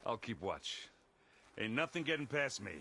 I'll keep watch. Ain't nothing getting past me.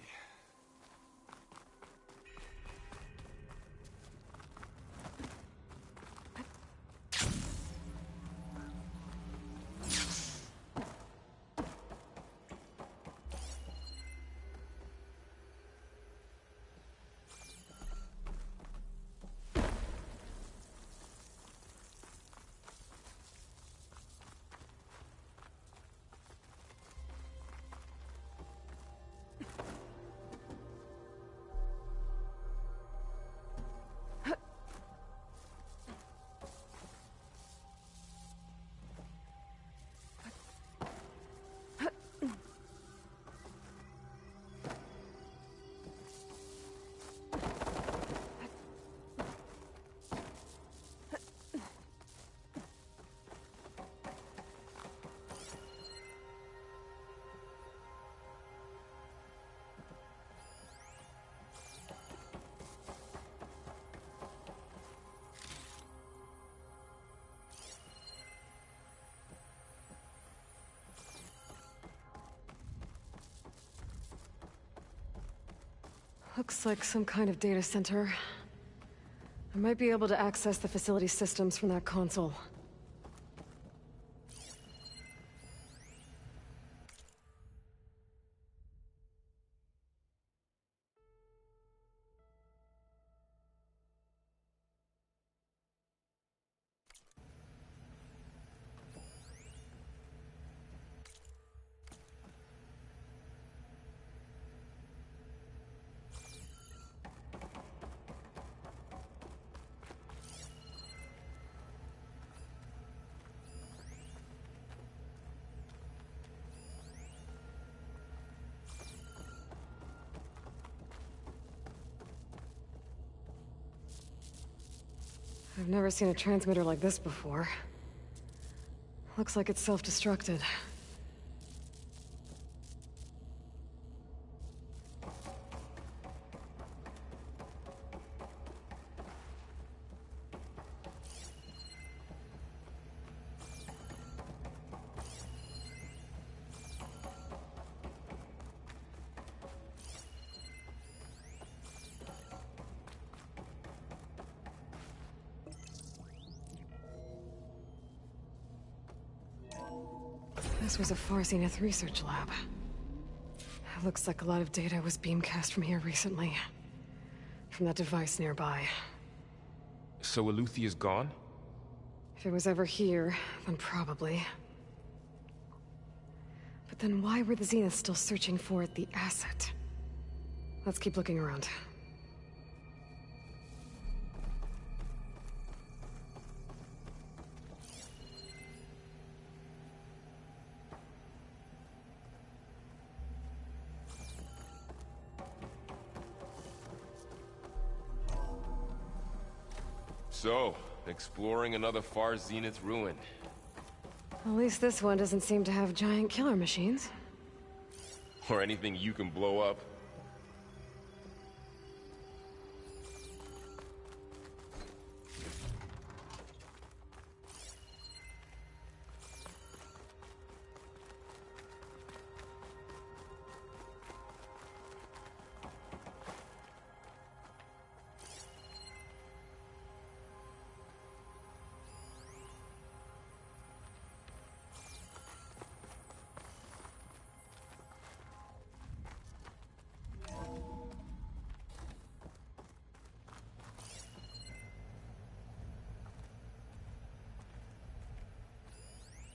Looks like some kind of data center. I might be able to access the facility systems from that console. I've never seen a transmitter like this before. Looks like it's self-destructed. This was a Far Zenith research lab. Looks like a lot of data was beamcast from here recently. From that device nearby. So Eluthia's gone? If it was ever here, then probably. But then why were the Zeniths still searching for the asset? Let's keep looking around. So, exploring another Far Zenith ruin. At least this one doesn't seem to have giant killer machines. Or anything you can blow up.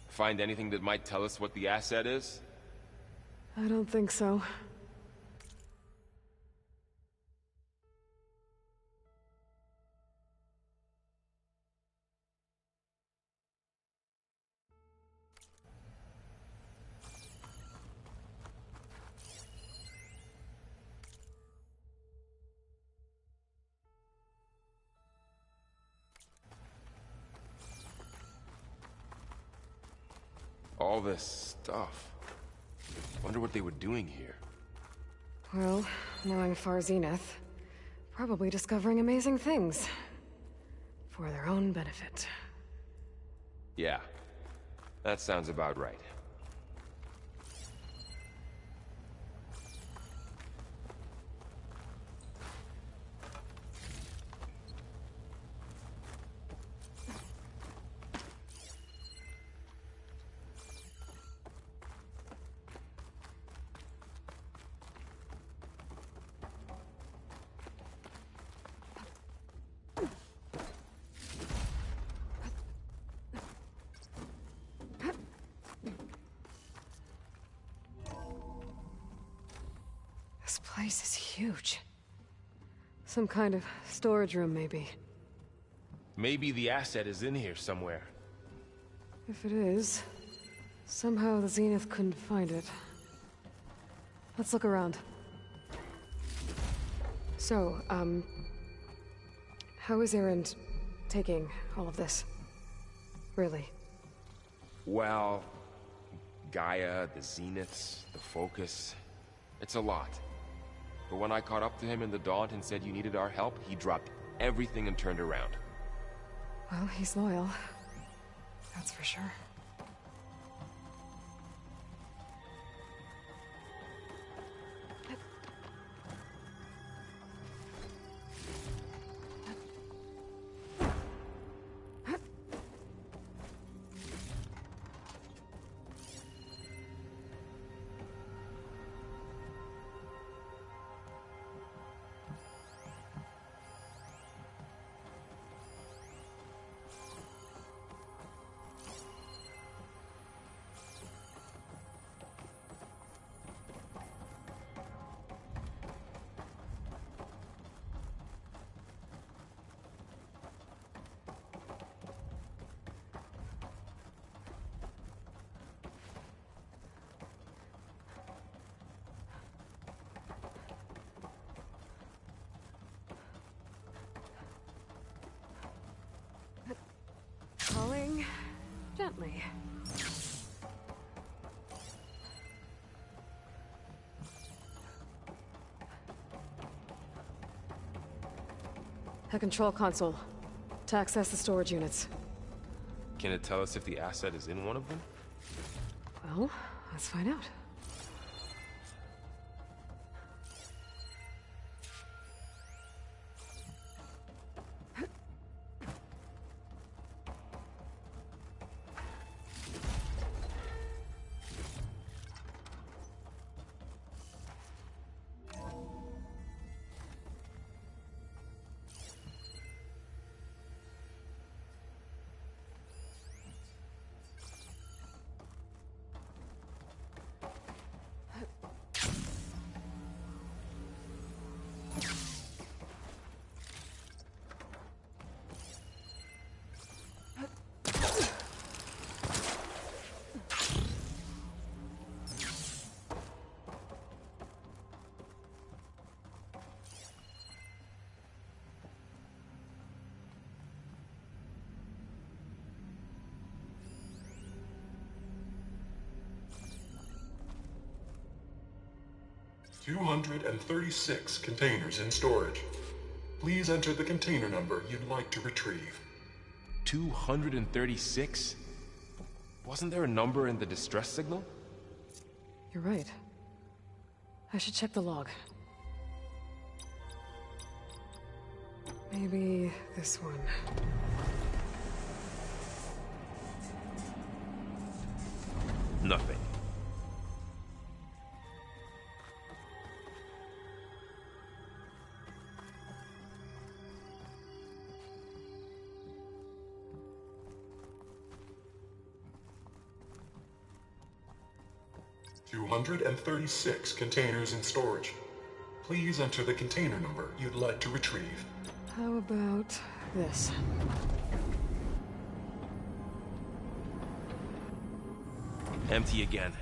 Find anything that might tell us what the asset is? I don't think so. All this stuff. Wonder what they were doing here. Well, knowing Far Zenith, probably discovering amazing things. For their own benefit. Yeah, that sounds about right. place is huge. Some kind of storage room, maybe. Maybe the asset is in here somewhere. If it is, somehow the Zenith couldn't find it. Let's look around. So, how is Erend taking all of this? Really? Well, Gaia, the Zeniths, the Focus. It's a lot. But when I caught up to him in the Daunt and said you needed our help, he dropped everything and turned around. Well, he's loyal. That's for sure. Calling gently. A control console to access the storage units. Can it tell us if the asset is in one of them? Well, let's find out. "236 containers in storage. Please enter the container number you'd like to retrieve." 236? Wasn't there a number in the distress signal? You're right. I should check the log. Maybe this one. Nothing. "236 containers in storage. Please enter the container number you'd like to retrieve." How about this? Empty again.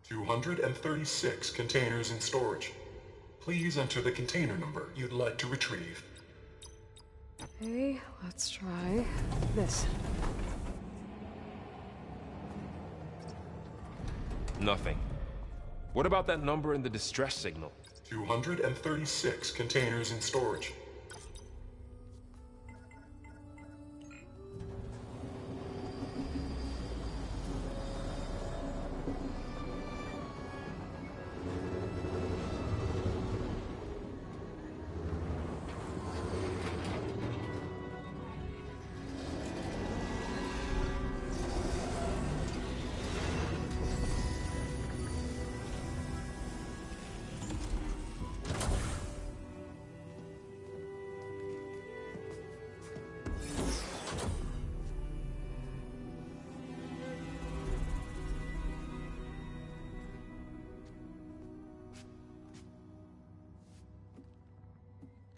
236 containers in storage. Please enter the container number you'd like to retrieve. Okay, let's try this. Nothing. What about that number in the distress signal? 236 containers in storage.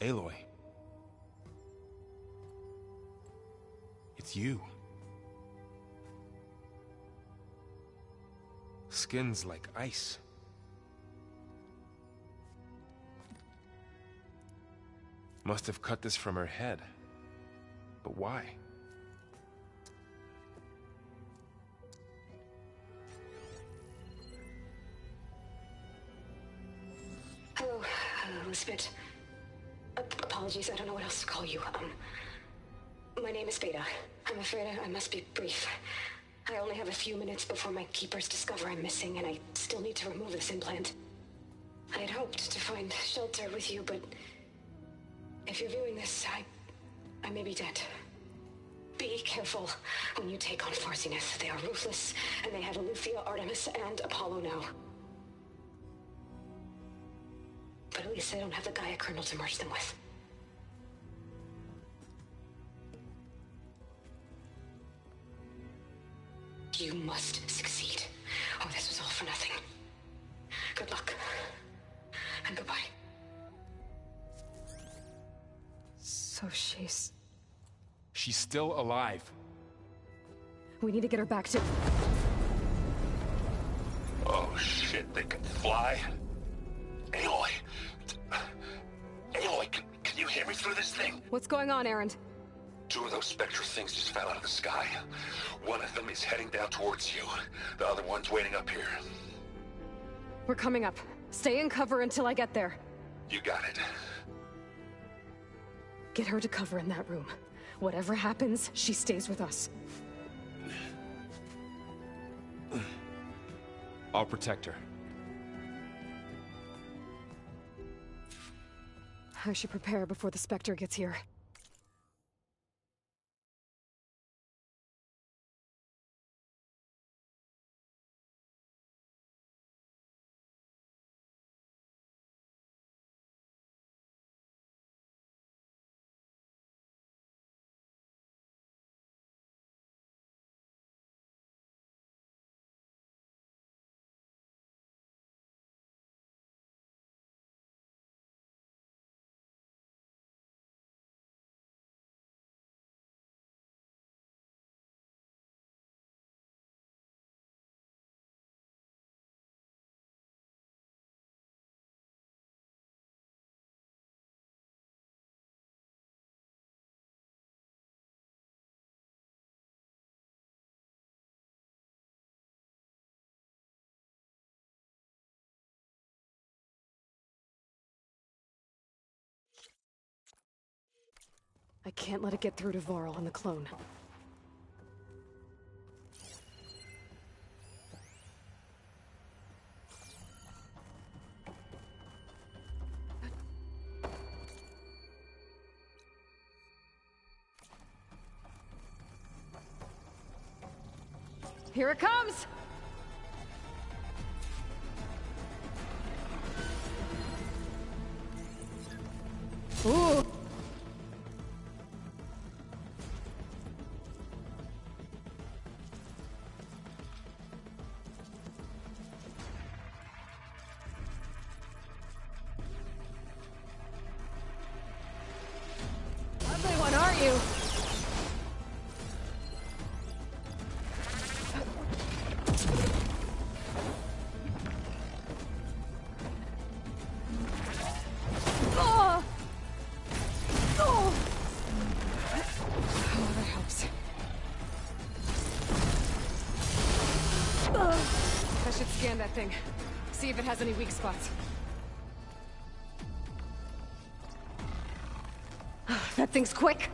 Aloy. It's you. Skin's like ice. Must have cut this from her head. But why? Hello, Elizabeth. Apologies, I don't know what else to call you. My name is Beta. I'm afraid I must be brief. I only have a few minutes before my keepers discover I'm missing, and I still need to remove this implant. I had hoped to find shelter with you, but if you're viewing this, I may be dead. Be careful when you take on Farsiness. They are ruthless, and they have Aletheia, Artemis, and Apollo now. But at least I don't have the Gaia kernel to merge them with. You must succeed, or this was all for nothing. Good luck, and goodbye. So she's still alive. We need to get her back to... Oh shit, they can fly? Aloy! Aloy, can you hear me through this thing? What's going on, Erend? 2 of those spectral things just fell out of the sky. One of them is heading down towards you. The other one's waiting up here. We're coming up. Stay in cover until I get there. You got it. Get her to cover in that room. Whatever happens, she stays with us. I'll protect her. I should prepare before the Spectre gets here. I can't let it get through to Varl and the clone. Here it comes! Ooh! Lovely one, aren't you? should scan that thing. See if it has any weak spots. That thing's quick.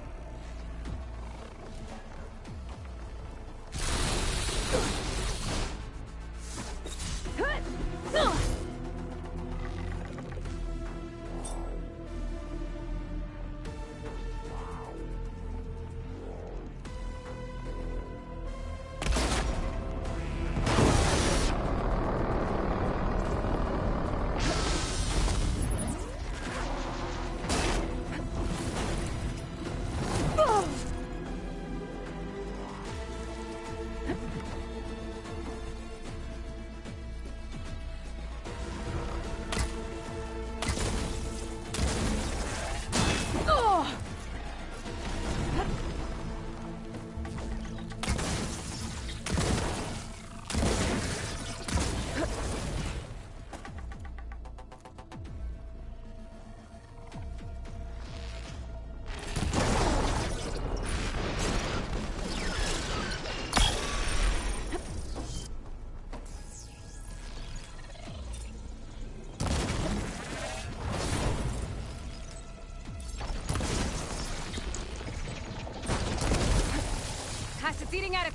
It's eating at it.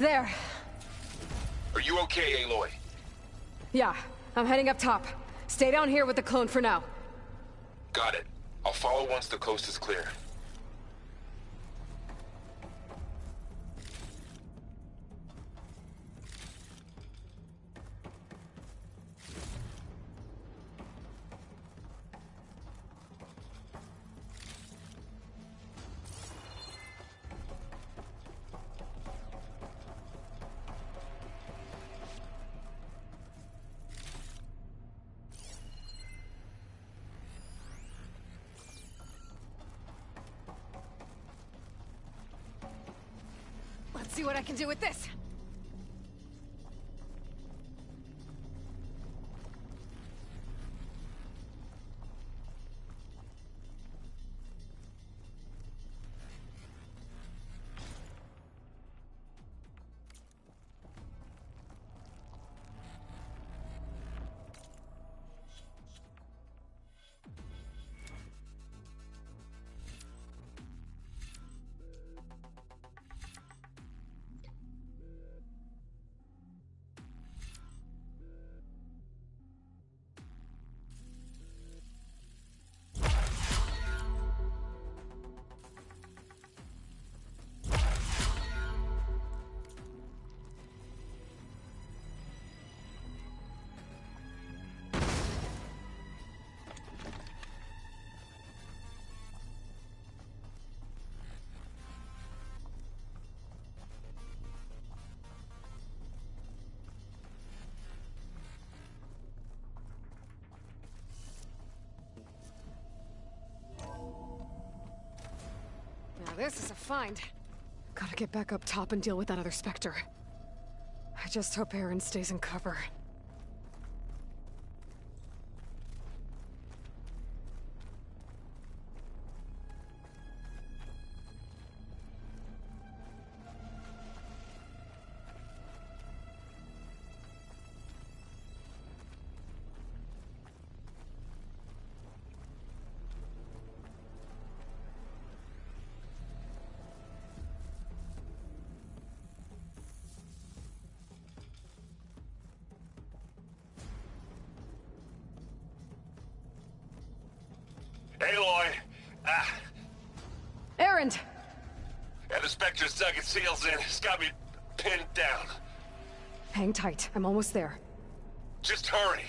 There. Are you okay, Aloy? Yeah, I'm heading up top. Stay down here with the clone for now. Got it. I'll follow once the coast is clear. Let's see what I can do with this. this is a find. Gotta get back up top and deal with that other Spectre. I just hope Aaron stays in cover. Aloy! Aaron! Yeah, the Spectre's dug its heels in. It's got me pinned down. Hang tight. I'm almost there. Just hurry.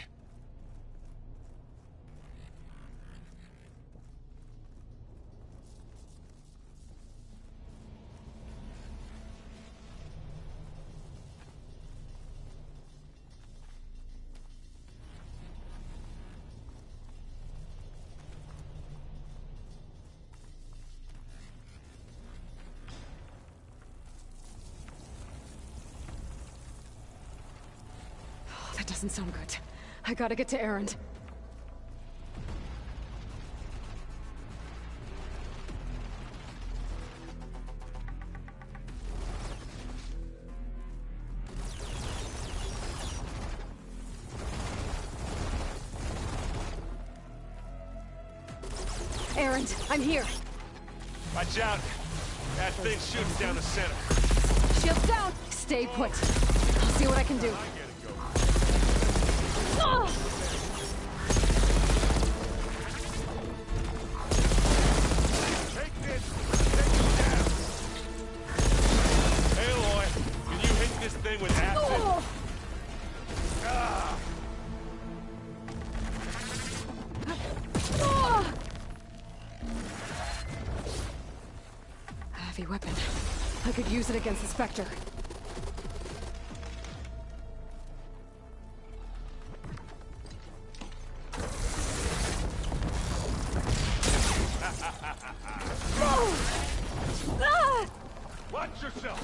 That doesn't sound good. I gotta get to Aaron. Aaron, I'm here. Watch out. That thing shoots down the center. Shields down. Stay put. I'll see what I can do. Oh! Take this. Take it down. Aloy, can you hit this thing with acid? Oh! Ah. Oh! A heavy weapon. I could use it against the Spectre. Watch yourself.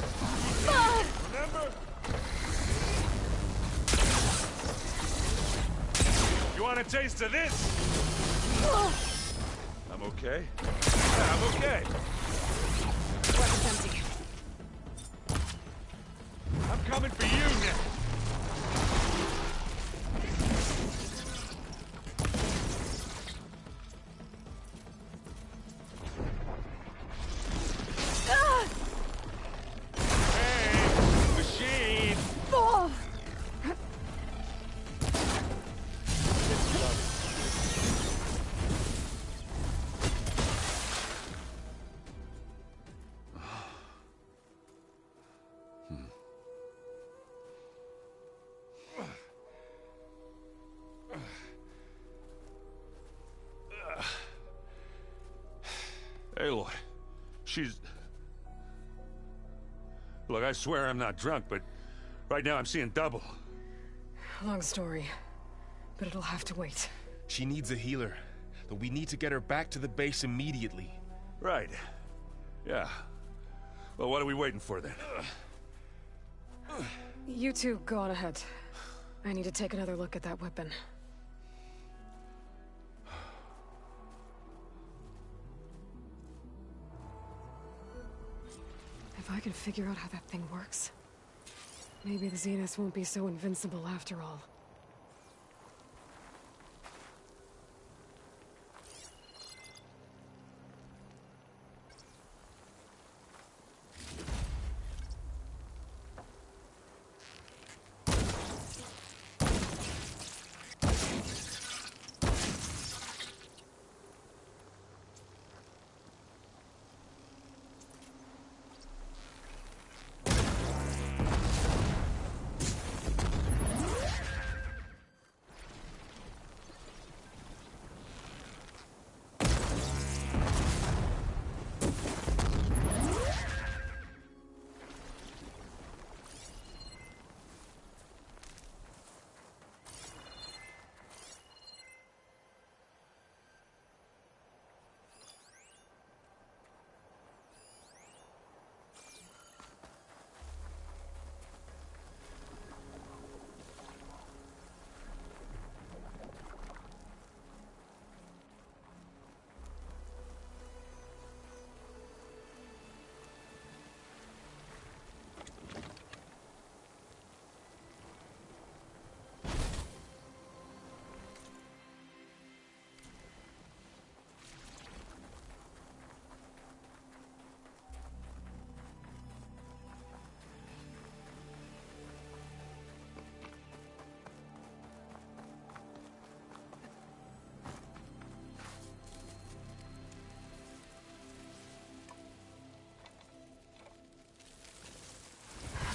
Remember? You want a taste of this? I'm okay. Yeah, I'm okay. Weapon's empty. I'm coming for you now. Hey, machine. Oh! Aloy, she's... Look, I swear I'm not drunk, but right now I'm seeing double. Long story, but it'll have to wait. She needs a healer, but we need to get her back to the base immediately. Right. Yeah. Well, what are we waiting for then? You two go on ahead. I need to take another look at that weapon. If I can figure out how that thing works, maybe the Zeniths won't be so invincible after all.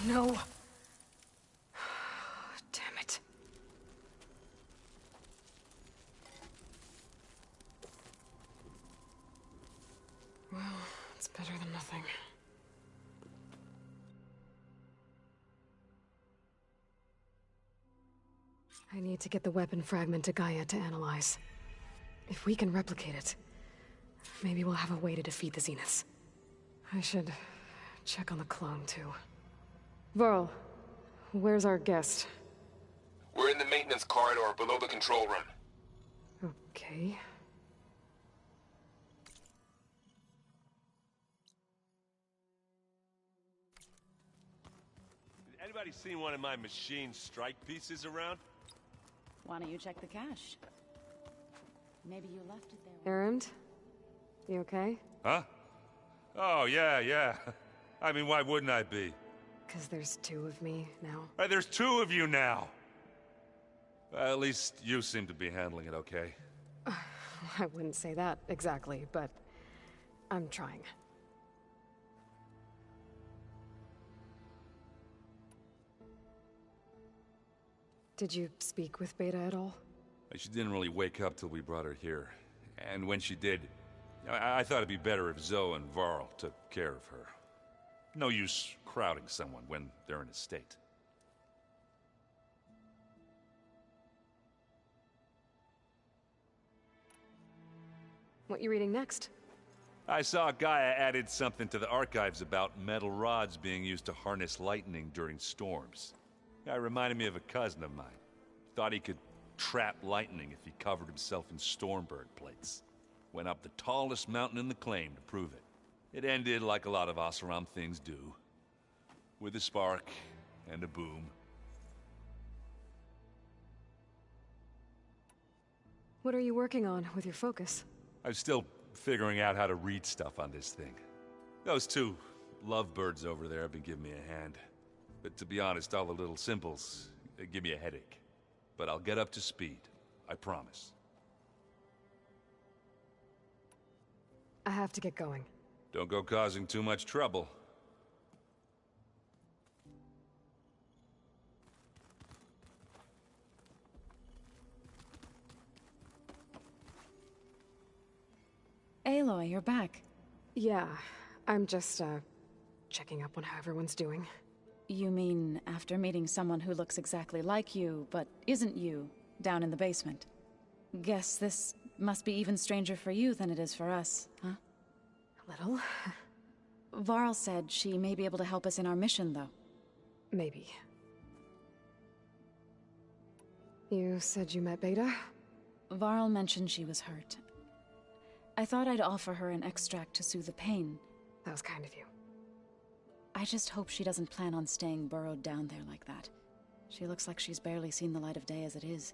no. Damn it. Well, it's better than nothing. I need to get the weapon fragment to Gaia to analyze. If we can replicate it, maybe we'll have a way to defeat the Zeniths. I should check on the clone, too. Varl, where's our guest? We're in the maintenance corridor below the control room. Okay. Anybody seen one of my machine strike pieces around? Why don't you check the cache? Maybe you left it there. Errand? You okay? Huh? Oh, yeah. I mean, why wouldn't I be? 'Cause there's two of me now. There's two of you now! At least you seem to be handling it okay. I wouldn't say that exactly, but I'm trying. Did you speak with Beta at all? She didn't really wake up till we brought her here. And when she did, I thought it'd be better if Zoe and Varl took care of her. No use crowding someone when they're in a state. What you reading next? I saw Gaia added something to the archives about metal rods being used to harness lightning during storms. Guy reminded me of a cousin of mine. Thought he could trap lightning if he covered himself in Stormbird plates. Went up the tallest mountain in the claim to prove it. It ended like a lot of Oseram things do. With a spark and a boom. What are you working on with your focus? I'm still figuring out how to read stuff on this thing. Those two lovebirds over there have been giving me a hand. But to be honest, all the little symbols, they give me a headache. But I'll get up to speed, I promise. I have to get going. Don't go causing too much trouble. Aloy, you're back. Yeah, I'm just, checking up on how everyone's doing. You mean after meeting someone who looks exactly like you, but isn't you, down in the basement? Guess this must be even stranger for you than it is for us, huh? A little. Varl said she may be able to help us in our mission, though. Maybe. You said you met Beta? Varl mentioned she was hurt. I thought I'd offer her an extract to soothe the pain. That was kind of you. I just hope she doesn't plan on staying burrowed down there like that. She looks like she's barely seen the light of day as it is.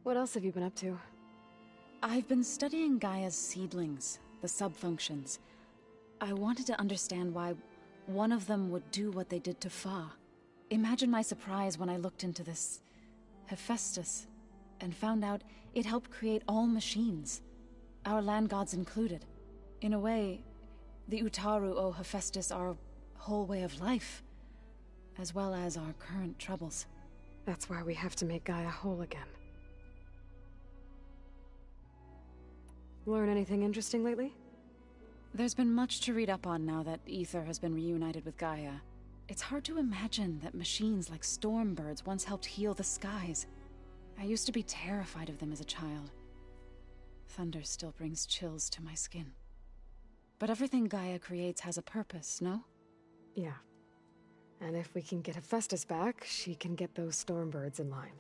What else have you been up to? I've been studying Gaia's seedlings, the subfunctions. I wanted to understand why one of them would do what they did to Fa. Imagine my surprise when I looked into this Hephaestus and found out it helped create all machines, our land gods included. In a way, the Utaru owe Hephaestus our whole way of life, as well as our current troubles. That's why we have to make Gaia whole again. Learn anything interesting lately? There's been much to read up on now that Ether has been reunited with Gaia. It's hard to imagine that machines like Stormbirds once helped heal the skies. I used to be terrified of them as a child. Thunder still brings chills to my skin. But everything Gaia creates has a purpose, no? Yeah. And if we can get Hephaestus back, she can get those Stormbirds in line.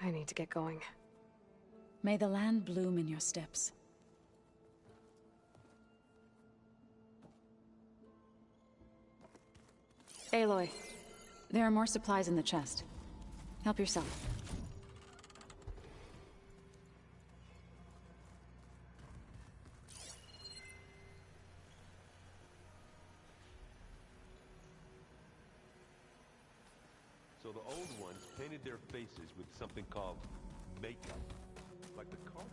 I need to get going. May the land bloom in your steps. Aloy, there are more supplies in the chest. Help yourself. So the old ones painted their faces with something called makeup, like the culture.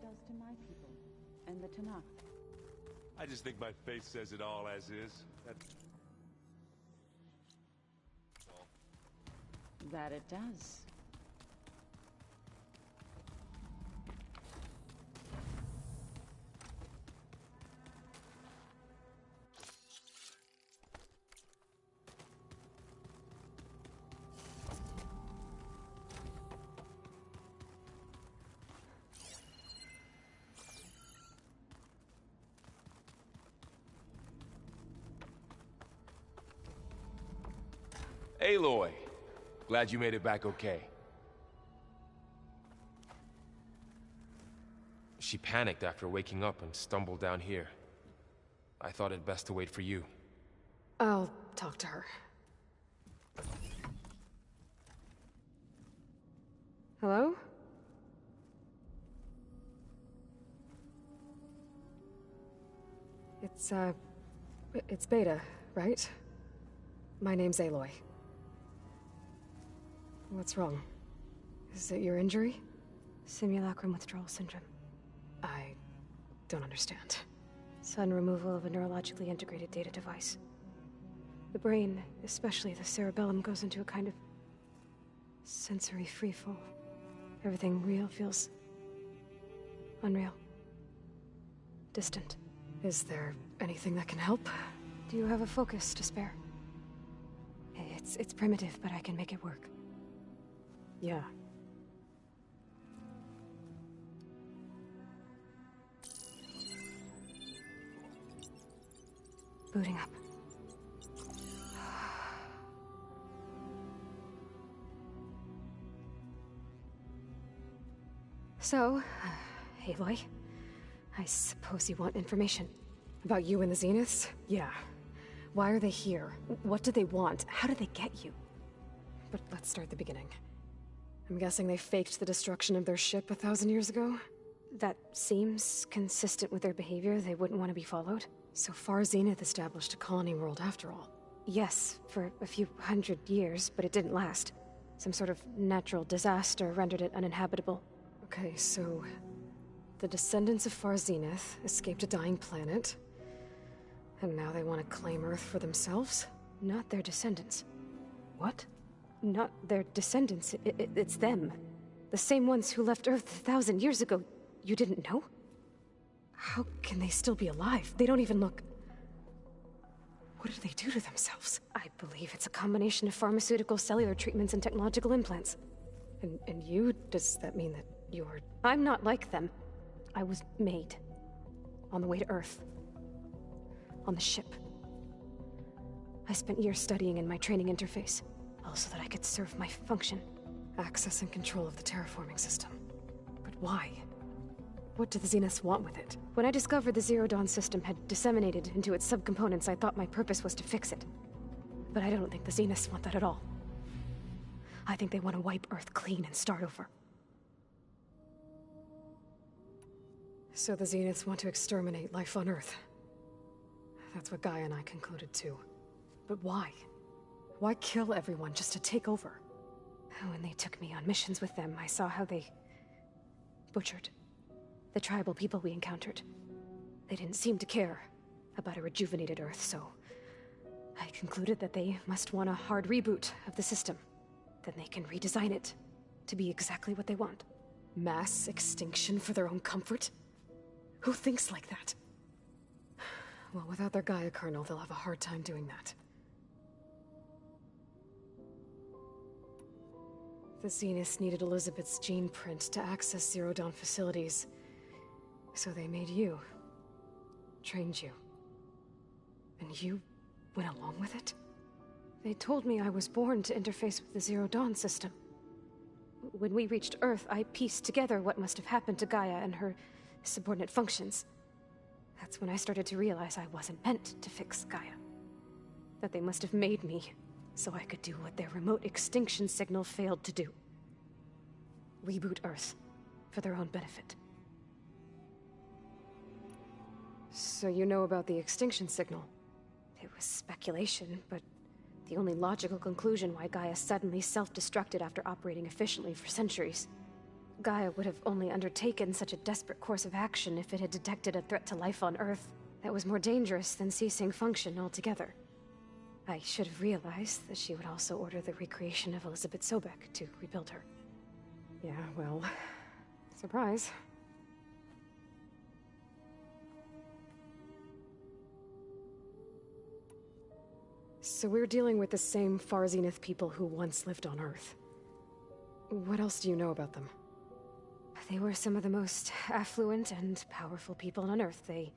yourselves to my people and the Tanakh. I just think my face says it all as is. That it does. Aloy, glad you made it back okay. She panicked after waking up and stumbled down here. I thought it best to wait for you. I'll talk to her. Hello? It's Beta, right? My name's Aloy. What's wrong? Is it your injury? Simulacrum withdrawal syndrome. I don't understand. Sudden removal of a neurologically integrated data device. The brain, especially the cerebellum, goes into a kind of sensory freefall. Everything real feels unreal. Distant. Is there anything that can help? Do you have a focus to spare? It's primitive, but I can make it work. Yeah. Booting up. So, Aloy, I suppose you want information. About you and the Zeniths? Yeah. Why are they here? What do they want? How did they get you? But let's start at the beginning. I'm guessing they faked the destruction of their ship 1,000 years ago? That seems consistent with their behavior. They wouldn't want to be followed. So far, Zenith established a colony world after all. Yes, for a few hundred years, but it didn't last. Some sort of natural disaster rendered it uninhabitable. Okay, so the descendants of Far Zenith escaped a dying planet, and now they want to claim Earth for themselves? Not their descendants. What? Not their descendants. It's them. The same ones who left Earth 1,000 years ago. You didn't know? How can they still be alive? They don't even look... What do they do to themselves? I believe it's a combination of pharmaceutical, cellular treatments, and technological implants. And you? Does that mean that you're... I'm not like them. I was made. On the way to Earth. On the ship. I spent years studying in my training interface. So that I could serve my function. Access and control of the terraforming system. But why? What do the Zeniths want with it? When I discovered the Zero Dawn system had disseminated into its subcomponents, I thought my purpose was to fix it. But I don't think the Zeniths want that at all. I think they want to wipe Earth clean and start over. So the Zeniths want to exterminate life on Earth. That's what Gaia and I concluded too. But why? Why kill everyone just to take over? When they took me on missions with them, I saw how they butchered the tribal people we encountered. They didn't seem to care about a rejuvenated Earth, so I concluded that they must want a hard reboot of the system. Then they can redesign it to be exactly what they want. Mass extinction for their own comfort? Who thinks like that? Well, without their Gaia kernel, they'll have a hard time doing that. The Zeniths needed Elizabeth's gene print to access Zero Dawn facilities. So they made you. Trained you. And you went along with it? They told me I was born to interface with the Zero Dawn system. When we reached Earth, I pieced together what must have happened to Gaia and her subordinate functions. That's when I started to realize I wasn't meant to fix Gaia. That they must have made me so I could do what their remote extinction signal failed to do. Reboot Earth, for their own benefit. So you know about the extinction signal? It was speculation, but the only logical conclusion why Gaia suddenly self-destructed after operating efficiently for centuries. Gaia would have only undertaken such a desperate course of action if it had detected a threat to life on Earth that was more dangerous than ceasing function altogether. I should have realized that she would also order the recreation of Elizabeth Sobek to rebuild her. Yeah, well, surprise. So we're dealing with the same Far Zenith people who once lived on Earth. What else do you know about them? They were some of the most affluent and powerful people on Earth. They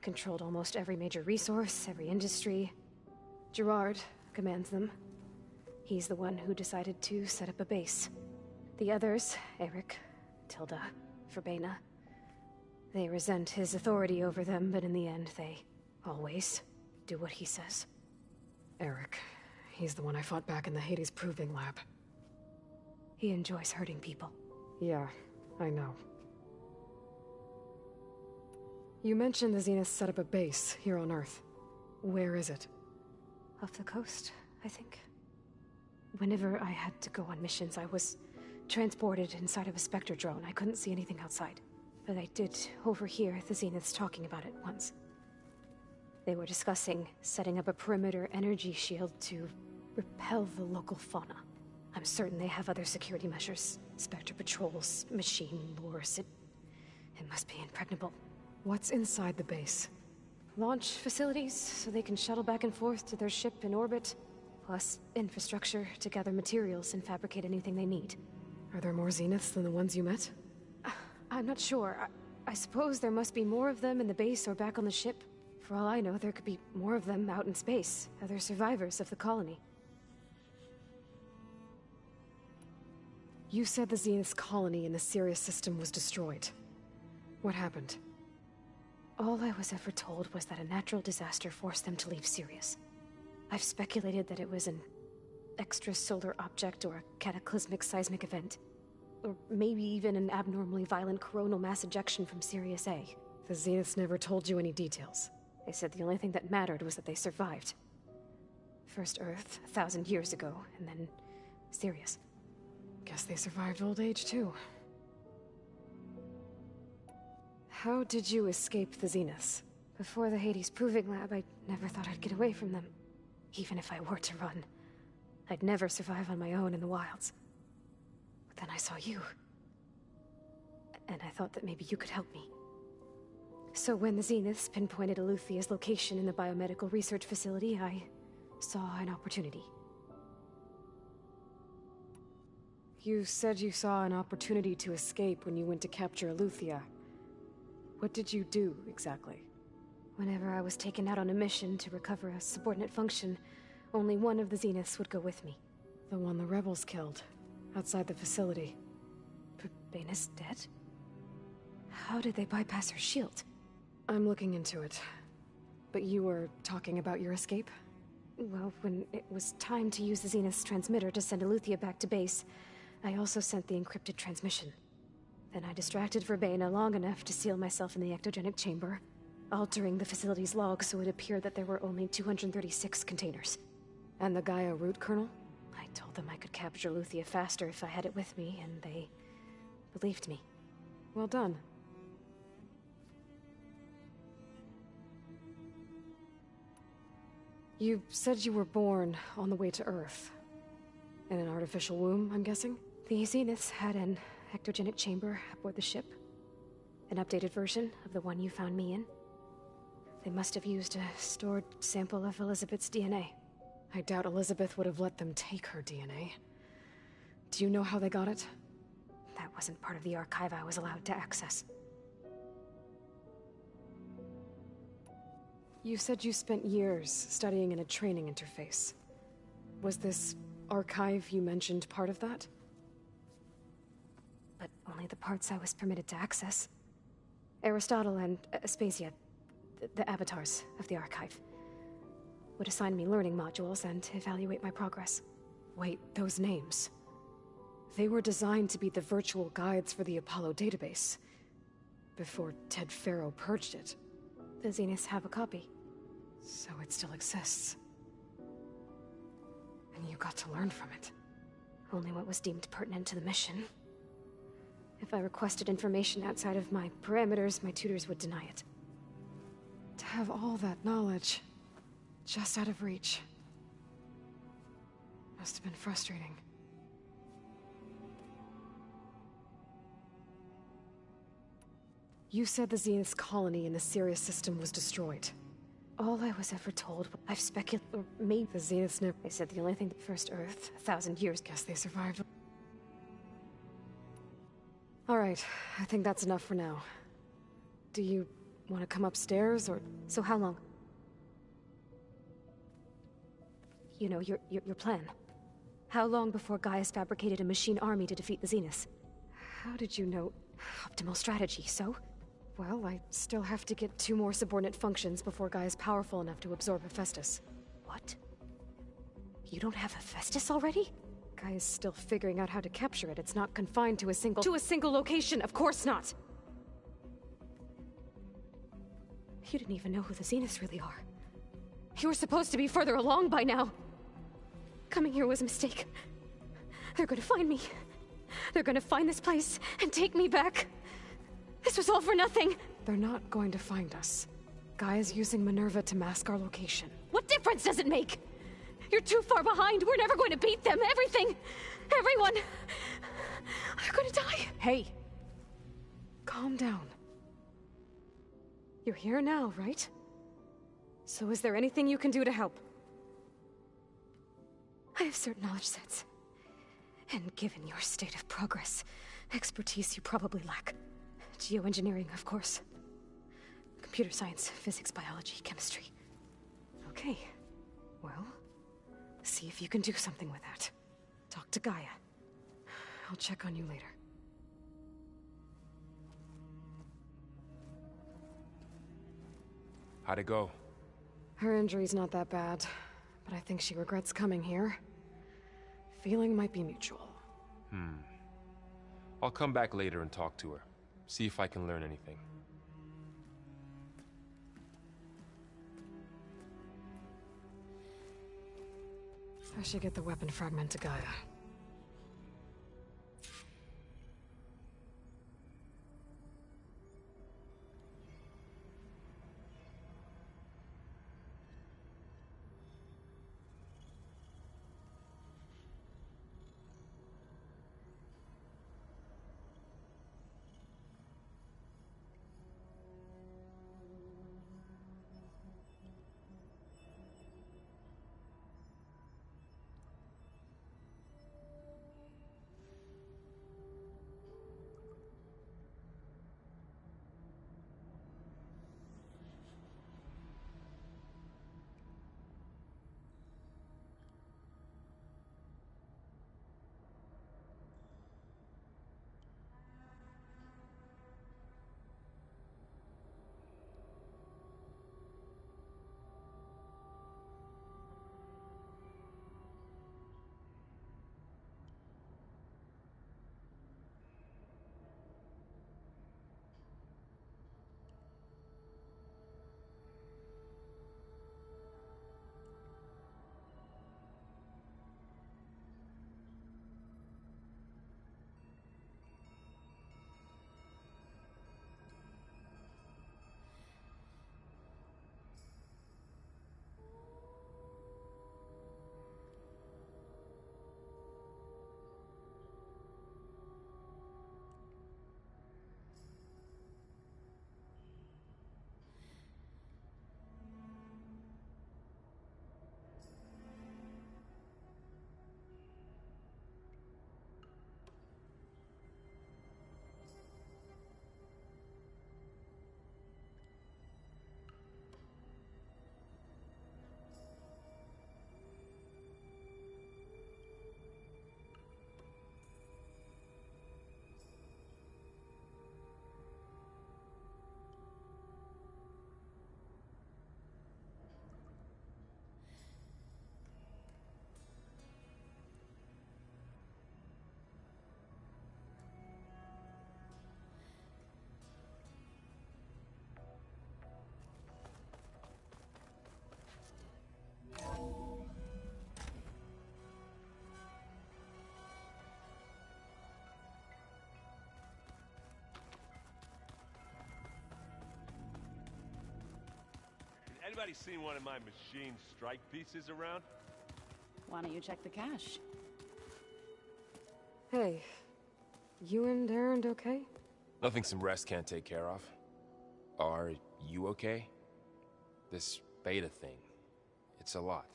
controlled almost every major resource, every industry. Gerard commands them. He's the one who decided to set up a base. The others, Eric, Tilda, Verbena, they resent his authority over them, but in the end, they always do what he says. Eric. He's the one I fought back in the Hades Proving Lab. He enjoys hurting people. Yeah, I know. You mentioned the Zenith set up a base here on Earth. Where is it? Off the coast, I think. Whenever I had to go on missions, I was transported inside of a Spectre drone. I couldn't see anything outside. But I did overhear the Zeniths talking about it once. They were discussing setting up a perimeter energy shield to repel the local fauna. I'm certain they have other security measures. Spectre patrols, machine lures. It must be impregnable. What's inside the base? Launch facilities, so they can shuttle back and forth to their ship in orbit. Plus, infrastructure to gather materials and fabricate anything they need. Are there more Zeniths than the ones you met? I'm not sure. I suppose there must be more of them in the base or back on the ship. For all I know, there could be more of them out in space, other survivors of the colony. You said the Zenith's colony in the Sirius system was destroyed. What happened? All I was ever told was that a natural disaster forced them to leave Sirius. I've speculated that it was an extrasolar object or a cataclysmic seismic event. Or maybe even an abnormally violent coronal mass ejection from Sirius A. The Zeniths never told you any details. They said the only thing that mattered was that they survived. First Earth, 1,000 years ago, and then Sirius. Guess they survived old age, too. How did you escape the Zeniths? Before the Hades Proving Lab, I never thought I'd get away from them. Even if I were to run, I'd never survive on my own in the wilds. But then I saw you. And I thought that maybe you could help me. So when the Zeniths pinpointed Eluthia's location in the biomedical research facility, I saw an opportunity. You said you saw an opportunity to escape when you went to capture Eluthia. What did you do, exactly? Whenever I was taken out on a mission to recover a subordinate function, only one of the Zeniths would go with me. The one the rebels killed, outside the facility. Baina's dead? How did they bypass her shield? I'm looking into it. But you were talking about your escape? Well, when it was time to use the Zenith's transmitter to send Eluthia back to base, I also sent the encrypted transmission. Then I distracted Verbena long enough to seal myself in the ectogenic chamber, altering the facility's log so it appeared that there were only 236 containers. And the Gaia root kernel? I told them I could capture Eluthia faster if I had it with me, and they believed me. Well done. You said you were born on the way to Earth. In an artificial womb, I'm guessing? The Zeniths had an ectogenic chamber aboard the ship. An updated version of the one you found me in. They must have used a stored sample of Elizabeth's DNA. I doubt Elizabeth would have let them take her DNA. Do you know how they got it? That wasn't part of the archive I was allowed to access. You said you spent years studying in a training interface. Was this archive you mentioned part of that? But only the parts I was permitted to access. Aristotle and Aspasia, the avatars of the archive, would assign me learning modules and evaluate my progress. Wait, those names. They were designed to be the virtual guides for the Apollo database, before Ted Faro purged it. The Zeniths have a copy. So it still exists. And you got to learn from it. Only what was deemed pertinent to the mission. If I requested information outside of my parameters, my tutors would deny it. To have all that knowledge, just out of reach, must have been frustrating. You said the Zenith's colony in the Sirius system was destroyed. All I was ever told, I've speculated, or maybe the Zeniths never. They said the only thing, first Earth, 1,000 years, guess they survived. Alright, I think that's enough for now. Do you want to come upstairs, or... So how long? You know, your plan. How long before Gaius fabricated a machine army to defeat the Zeniths? How did you know? Optimal strategy, so? Well, I still have to get 2 more subordinate functions before Gaia's powerful enough to absorb Hephaestus. What? You don't have Hephaestus already? Gaia's still figuring out how to capture it. It's not confined to a single location, of course not! You didn't even know who the Zeniths really are. You were supposed to be further along by now. Coming here was a mistake. They're gonna find me. They're gonna find this place and take me back. This was all for nothing! They're not going to find us. Gaia's using Minerva to mask our location. What difference does it make? You're too far behind. We're never going to beat them. Everything. Everyone. They're gonna die. Hey. Calm down. You're here now, right? So is there anything you can do to help? I have certain knowledge sets. And given your state of progress, expertise you probably lack. Geoengineering, of course. Computer science, physics, biology, chemistry. Okay. Well, see if you can do something with that. Talk to Gaia. I'll check on you later. How'd it go? Her injury's not that bad, but I think she regrets coming here. Feeling might be mutual. I'll come back later and talk to her. See if I can learn anything. I should get the weapon fragment to Gaia. Anybody seen one of my machine strike pieces around? Why don't you check the cache? Hey, you and Aaron okay? Nothing some rest can't take care of. Are you okay? This beta thing, it's a lot.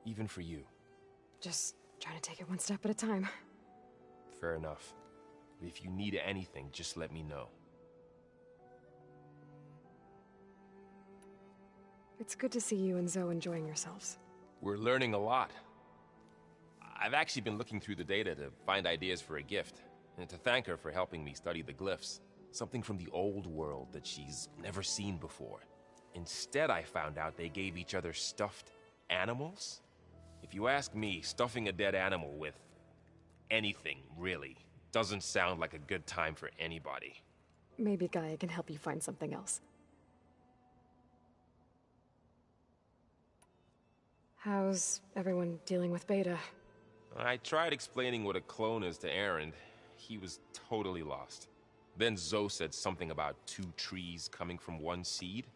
Even for you. Just trying to take it one step at a time. Fair enough. If you need anything, just let me know. It's good to see you and Zoe enjoying yourselves. We're learning a lot. I've actually been looking through the data to find ideas for a gift, and to thank her for helping me study the glyphs. Something from the old world that she's never seen before. Instead, I found out they gave each other stuffed animals? If you ask me, stuffing a dead animal with anything, really, doesn't sound like a good time for anybody. Maybe Gaia can help you find something else. How's everyone dealing with Beta? I tried explaining what a clone is to Aaron. He was totally lost. Then Zoe said something about 2 trees coming from 1 seed.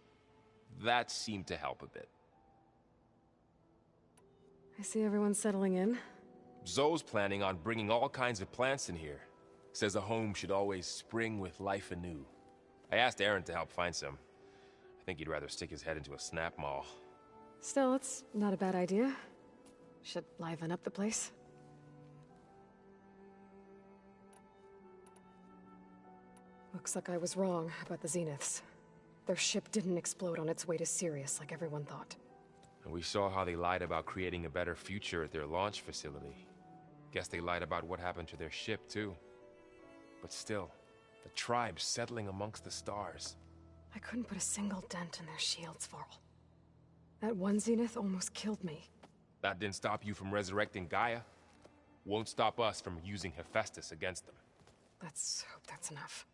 That seemed to help a bit. I see everyone settling in. Zoe's planning on bringing all kinds of plants in here. Says a home should always spring with life anew. I asked Aaron to help find some. I think he'd rather stick his head into a snap mall. Still, it's not a bad idea. Should liven up the place. Looks like I was wrong about the Zeniths. Their ship didn't explode on its way to Sirius like everyone thought. And we saw how they lied about creating a better future at their launch facility. Guess they lied about what happened to their ship, too. But still, the tribe settling amongst the stars. I couldn't put a single dent in their shields, Varl. That one Zenith almost killed me. That didn't stop you from resurrecting Gaia. Won't stop us from using Hephaestus against them. Let's hope that's enough.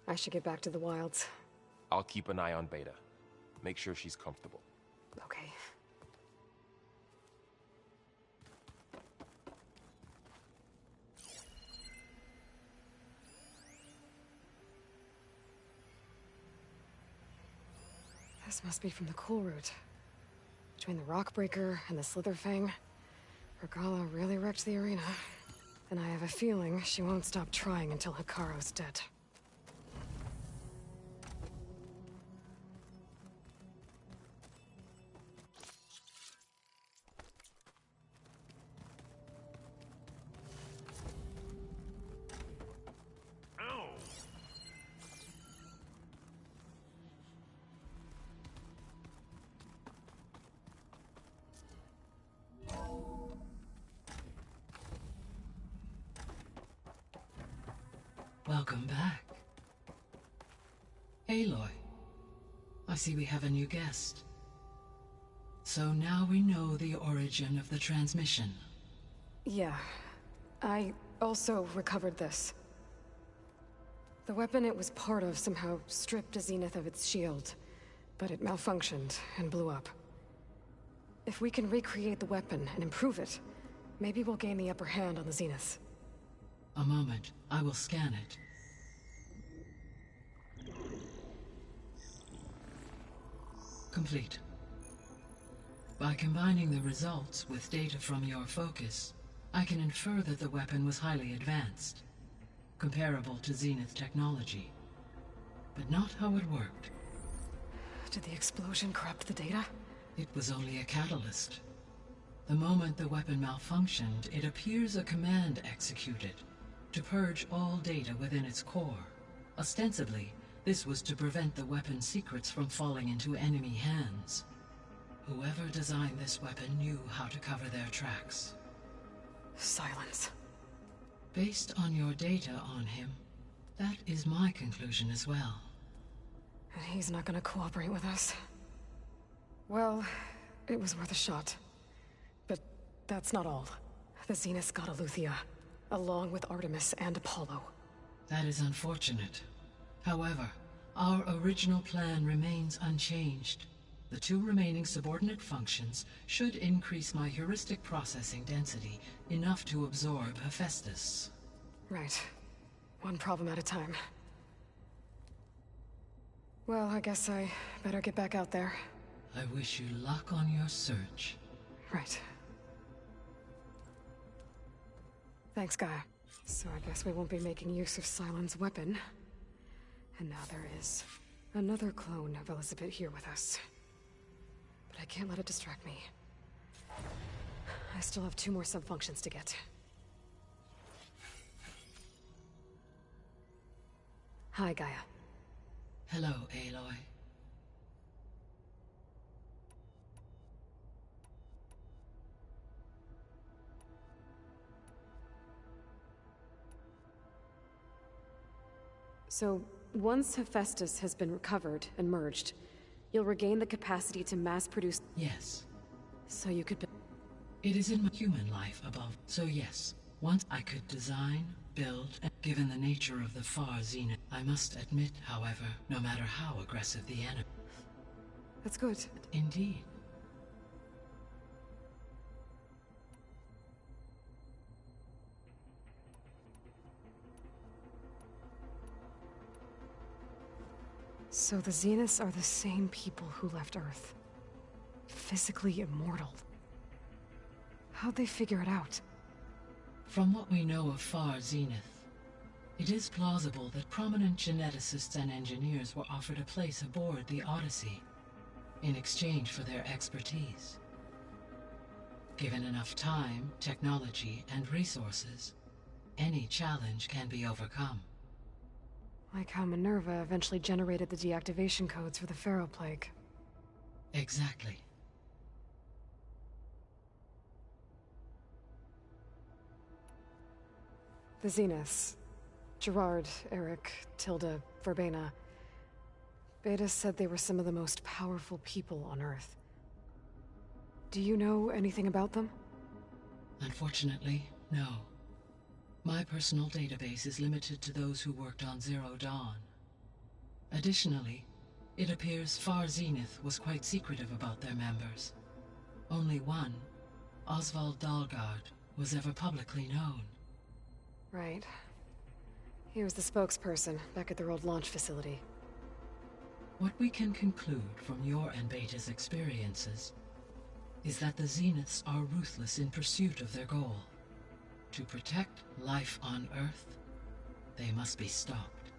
I should get back to the wilds. I'll keep an eye on Beta. Make sure she's comfortable. Okay. This must be from the cool route. Between the Rockbreaker and the Slitherfang, Regala really wrecked the arena. And I have a feeling she won't stop trying until Hikaru's dead. Welcome back. Aloy, I see we have a new guest. So now we know the origin of the transmission. Yeah. I also recovered this. The weapon it was part of somehow stripped a Zenith of its shield, but it malfunctioned and blew up. If we can recreate the weapon and improve it, maybe we'll gain the upper hand on the Zeniths. A moment, I will scan it. Complete. By combining the results with data from your focus, I can infer that the weapon was highly advanced, comparable to Zenith technology, but not how it worked. Did the explosion corrupt the data? It was only a catalyst. The moment the weapon malfunctioned, it appears a command executed to purge all data within its core. Ostensibly, this was to prevent the weapon's secrets from falling into enemy hands. Whoever designed this weapon knew how to cover their tracks. Silence. Based on your data on him, that is my conclusion as well. And he's not gonna cooperate with us. Well, it was worth a shot. But that's not all. The Zeniths got Aletheia, along with Artemis and Apollo. That is unfortunate. However, our original plan remains unchanged. The 2 remaining subordinate functions should increase my heuristic processing density enough to absorb Hephaestus. Right. One problem at a time. Well, I guess I better get back out there. I wish you luck on your search. Right. Thanks, Gaia. So I guess we won't be making use of Sylens' weapon. And now there is another clone of Elizabeth here with us. But I can't let it distract me. I still have 2 more sub-functions to get. Hi, Gaia. Hello, Aloy. So, once Hephaestus has been recovered and merged, you'll regain the capacity to mass-produce... Yes. So you could... It is in my human life above. So yes, once I could design, build, and given the nature of the far zenith. I must admit, however, no matter how aggressive the enemy... That's good. Indeed. So the Zeniths are the same people who left Earth. Physically immortal. How'd they figure it out? From what we know of Far Zenith, it is plausible that prominent geneticists and engineers were offered a place aboard the Odyssey in exchange for their expertise. Given enough time, technology, and resources, any challenge can be overcome. Like how Minerva eventually generated the deactivation codes for the Pharaoh Plague. Exactly. The Zeniths. Gerard, Eric, Tilda, Verbena. Beta said they were some of the most powerful people on Earth. Do you know anything about them? Unfortunately, no. My personal database is limited to those who worked on Zero Dawn. Additionally, it appears Far Zenith was quite secretive about their members. Only one, Oswald Dahlgard, was ever publicly known. Right. He was the spokesperson back at their old launch facility. What we can conclude from your and Beta's experiences is that the Zeniths are ruthless in pursuit of their goal. To protect life on Earth, they must be stopped.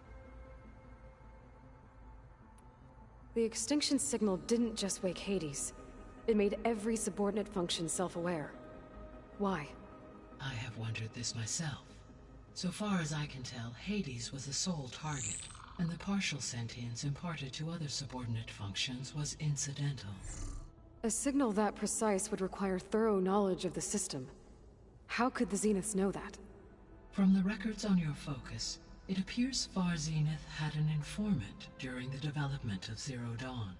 The extinction signal didn't just wake Hades. It made every subordinate function self-aware. Why? I have wondered this myself. So far as I can tell, Hades was the sole target, and the partial sentience imparted to other subordinate functions was incidental. A signal that precise would require thorough knowledge of the system. How could the Zeniths know that? From the records on your focus, it appears Far Zenith had an informant during the development of Zero Dawn.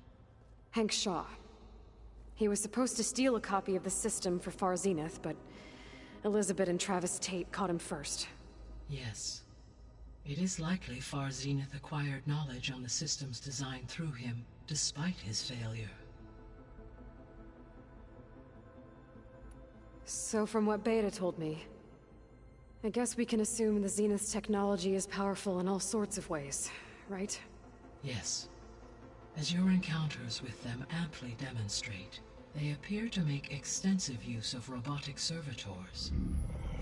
Hank Shaw. He was supposed to steal a copy of the system for Far Zenith, but Elizabeth and Travis Tate caught him first. Yes. It is likely Far Zenith acquired knowledge on the systems designed through him, despite his failure. So from what Beta told me, I guess we can assume the Zenith's technology is powerful in all sorts of ways, right? Yes. As your encounters with them amply demonstrate, they appear to make extensive use of robotic servitors.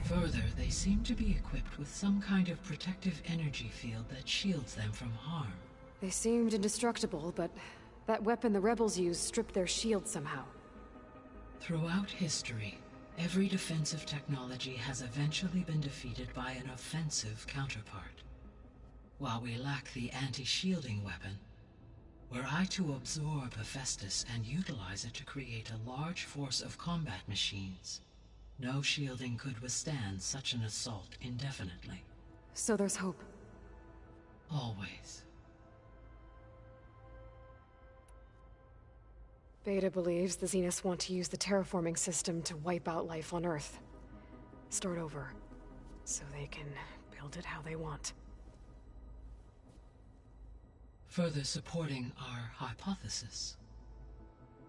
Further, they seem to be equipped with some kind of protective energy field that shields them from harm. They seemed indestructible, but that weapon the rebels used stripped their shield somehow. Throughout history, every defensive technology has eventually been defeated by an offensive counterpart. While we lack the anti-shielding weapon, were I to absorb Hephaestus and utilize it to create a large force of combat machines, no shielding could withstand such an assault indefinitely. So there's hope. Always. Beta believes the Zeniths want to use the terraforming system to wipe out life on Earth. Start over, so they can build it how they want. Further supporting our hypothesis.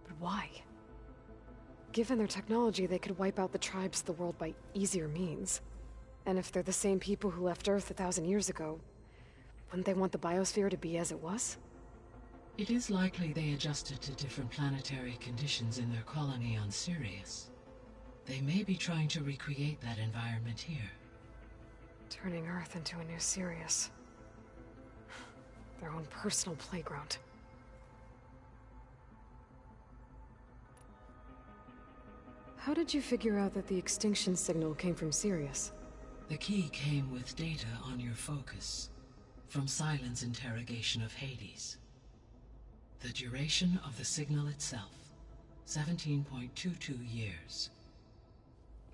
But why? Given their technology, they could wipe out the tribes of the world by easier means. And if they're the same people who left Earth 1,000 years ago, wouldn't they want the biosphere to be as it was? It is likely they adjusted to different planetary conditions in their colony on Sirius. They may be trying to recreate that environment here. Turning Earth into a new Sirius. Their own personal playground. How did you figure out that the extinction signal came from Sirius? The key came with data on your focus, from Silent's interrogation of Hades. The duration of the signal itself, 17.22 years.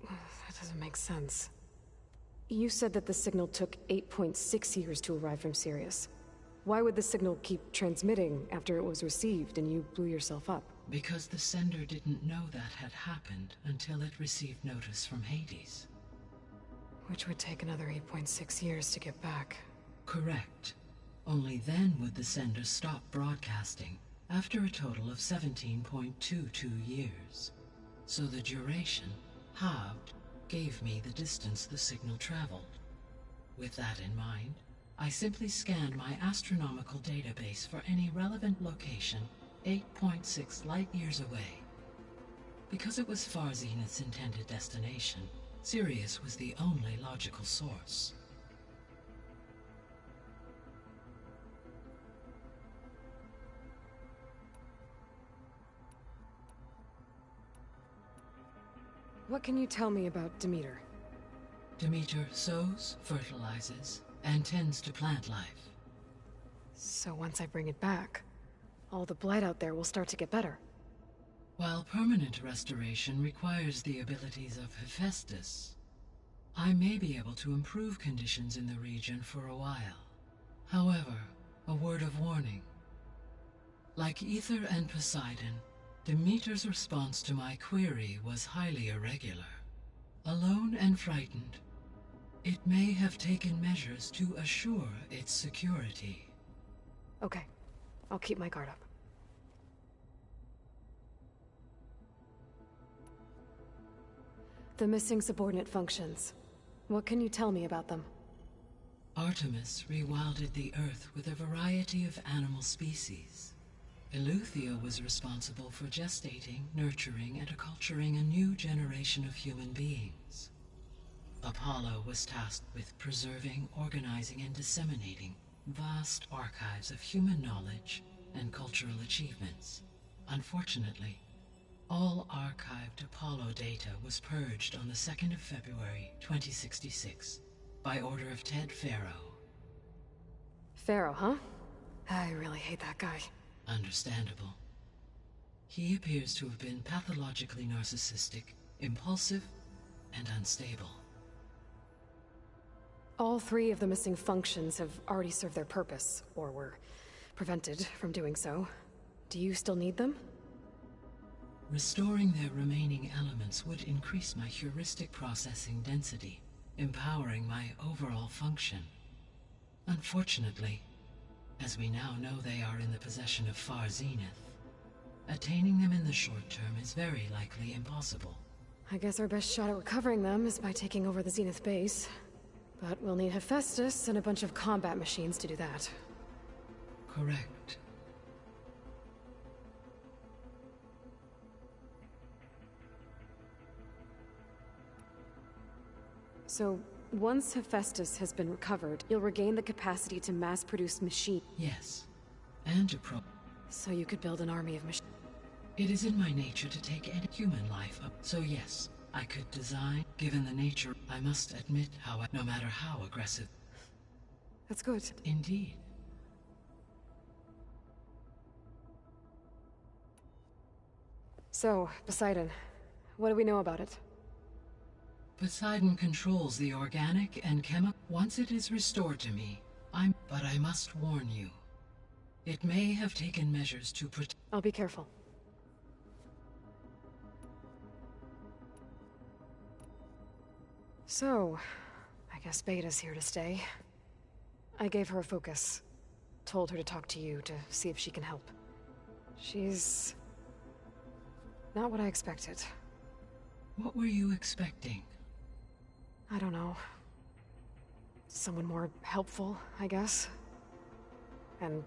That doesn't make sense. You said that the signal took 8.6 years to arrive from Sirius. Why would the signal keep transmitting after it was received and you blew yourself up? Because the sender didn't know that had happened until it received notice from Hades. Which would take another 8.6 years to get back. Correct. Only then would the sender stop broadcasting, after a total of 17.22 years. So the duration, halved, gave me the distance the signal traveled. With that in mind, I simply scanned my astronomical database for any relevant location 8.6 light-years away. Because it was Far Zenith's intended destination, Sirius was the only logical source. What can you tell me about Demeter? Demeter sows, fertilizes, and tends to plant life. So once I bring it back, all the blight out there will start to get better. While permanent restoration requires the abilities of Hephaestus, I may be able to improve conditions in the region for a while. However, a word of warning. Like Ether and Poseidon, Demeter's response to my query was highly irregular. Alone and frightened, it may have taken measures to assure its security. Okay, I'll keep my guard up. The missing subordinate functions. What can you tell me about them? Artemis rewilded the Earth with a variety of animal species. Eleuthia was responsible for gestating, nurturing, and acculturating a new generation of human beings. Apollo was tasked with preserving, organizing, and disseminating vast archives of human knowledge and cultural achievements. Unfortunately, all archived Apollo data was purged on the 2nd of February, 2066, by order of Ted Faro. Pharaoh, huh? I really hate that guy. Understandable. He appears to have been pathologically narcissistic, impulsive, and unstable. All 3 of the missing functions have already served their purpose, or were prevented from doing so. Do you still need them? Restoring their remaining elements would increase my heuristic processing density, empowering my overall function. Unfortunately, as we now know they are in the possession of Far Zenith, attaining them in the short term is very likely impossible. I guess our best shot at recovering them is by taking over the Zenith base. But we'll need Hephaestus and a bunch of combat machines to do that. Correct. So, once Hephaestus has been recovered, you'll regain the capacity to mass-produce machines. Yes. And to So you could build an army of machines. It is in my nature to take any human life up. So yes, I could design, given the nature, I must admit, no matter how aggressive. That's good. Indeed. So, Poseidon, what do we know about it? Poseidon controls the organic and chemical. Once it is restored to me, but I must warn you. It may have taken measures to protect. I'll be careful. So, I guess Beta's here to stay. I gave her a focus. Told her to talk to you to see if she can help. She's not what I expected. What were you expecting? I don't know. Someone more helpful, I guess. And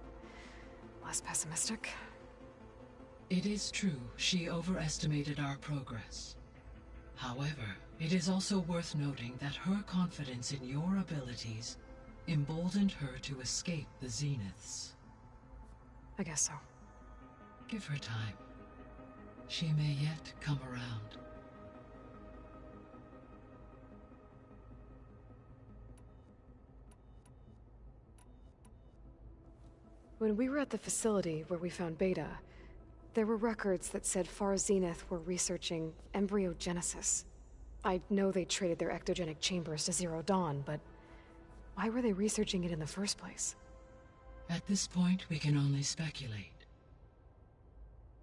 less pessimistic. It is true she overestimated our progress. However, it is also worth noting that her confidence in your abilities emboldened her to escape the Zeniths. I guess so. Give her time. She may yet come around. When we were at the facility where we found Beta, there were records that said Far Zenith were researching embryogenesis. I know they traded their ectogenic chambers to Zero Dawn, but why were they researching it in the first place? At this point, we can only speculate.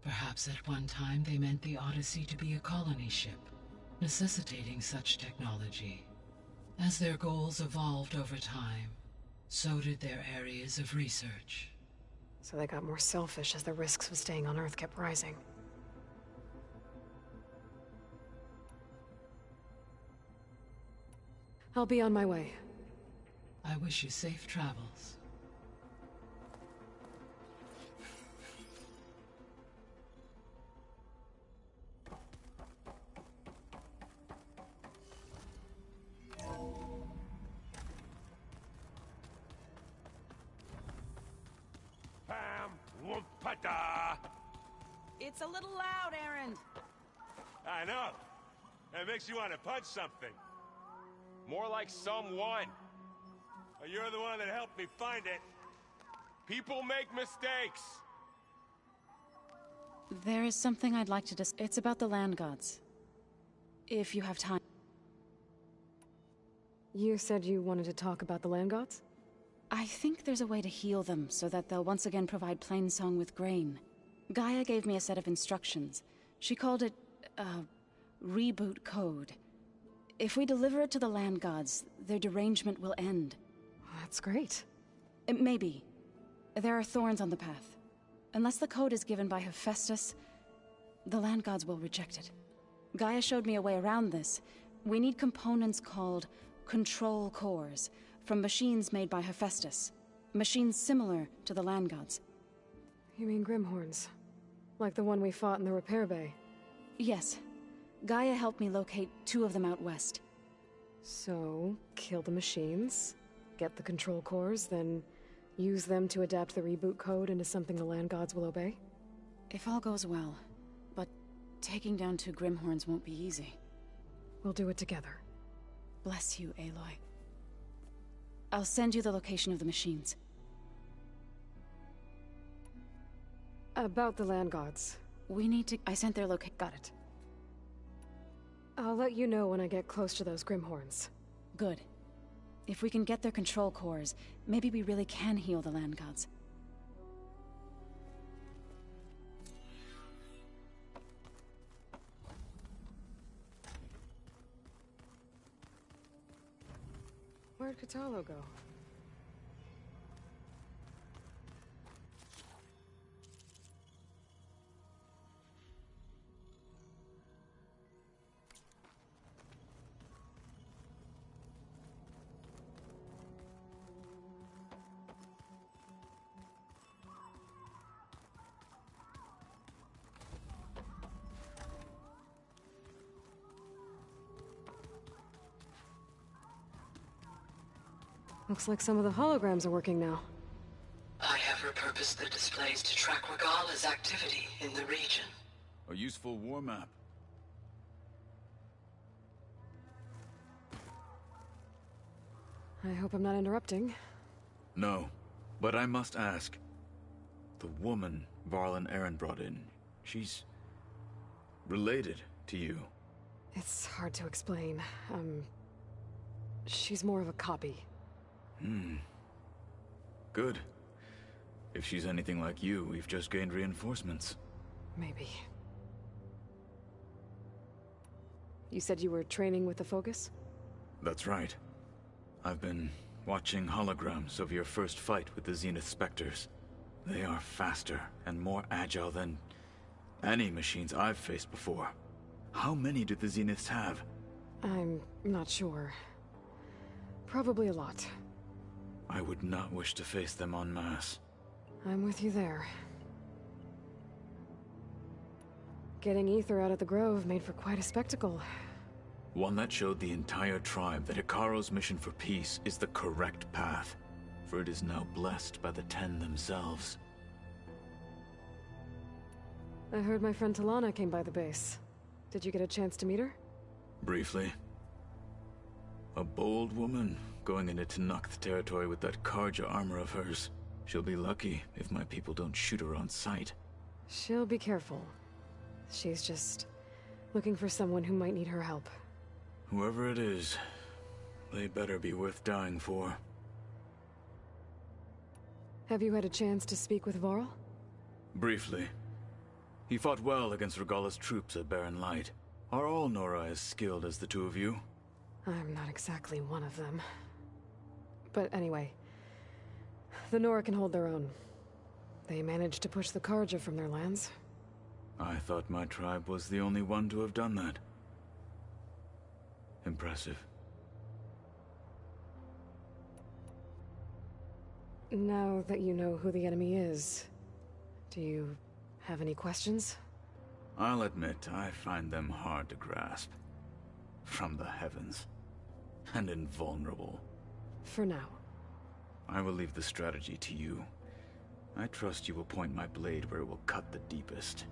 Perhaps at one time they meant the Odyssey to be a colony ship, necessitating such technology. As their goals evolved over time, so did their areas of research. So they got more selfish as the risks of staying on Earth kept rising. I'll be on my way. I wish you safe travels. It's a little loud, Aaron. I know. It makes you want to punch something. More like someone. You're the one that helped me find it. People make mistakes. There is something I'd like to discuss. It's about the land gods. If you have time. You said you wanted to talk about the land gods? I think there's a way to heal them so that they'll once again provide Plainsong with grain. Gaia gave me a set of instructions. She called it, reboot code. If we deliver it to the land gods, their derangement will end. That's great. Maybe. There are thorns on the path. Unless the code is given by Hephaestus, the land gods will reject it. Gaia showed me a way around this. We need components called control cores, from machines made by Hephaestus. Machines similar to the land gods. You mean Grimhorns? Like the one we fought in the repair bay? Yes. Gaia helped me locate 2 of them out west. So, kill the machines, get the control cores, then use them to adapt the reboot code into something the land gods will obey? If all goes well. But taking down 2 Grimhorns won't be easy. We'll do it together. Bless you, Aloy. I'll send you the location of the machines. About the land gods. We need to... I sent their location. Got it. I'll let you know when I get close to those Grimhorns. Good. If we can get their control cores, maybe we really can heal the land gods. Where'd Katalo go? Looks like some of the holograms are working now. I have repurposed the displays to track Regala's activity in the region. A useful war map. I hope I'm not interrupting. No, but I must ask. The woman Varl and Aaron brought in, she's... related to you. It's hard to explain. She's more of a copy. Good. If she's anything like you, we've just gained reinforcements. Maybe. You said you were training with the Focus? That's right. I've been watching holograms of your first fight with the Zenith Spectres. They are faster and more agile than any machines I've faced before. How many do the Zeniths have? I'm not sure. Probably a lot. I would not wish to face them en masse. I'm with you there. Getting Ether out of the Grove made for quite a spectacle. One that showed the entire tribe that Hikaru's mission for peace is the correct path, for it is now blessed by the Ten themselves. I heard my friend Talana came by the base. Did you get a chance to meet her? Briefly. A bold woman going into Tenakth territory with that Karja armor of hers. She'll be lucky if my people don't shoot her on sight. She'll be careful. She's just looking for someone who might need her help. Whoever it is, they better be worth dying for. Have you had a chance to speak with Varl? Briefly. He fought well against Regala's troops at Barren Light. Are all Nora as skilled as the two of you? I'm not exactly one of them. But anyway, the Nora can hold their own. They managed to push the Karja from their lands. I thought my tribe was the only one to have done that. Impressive. Now that you know who the enemy is, do you have any questions? I'll admit, I find them hard to grasp. From the heavens. And invulnerable. For now. I will leave the strategy to you. I trust you will point my blade where it will cut the deepest.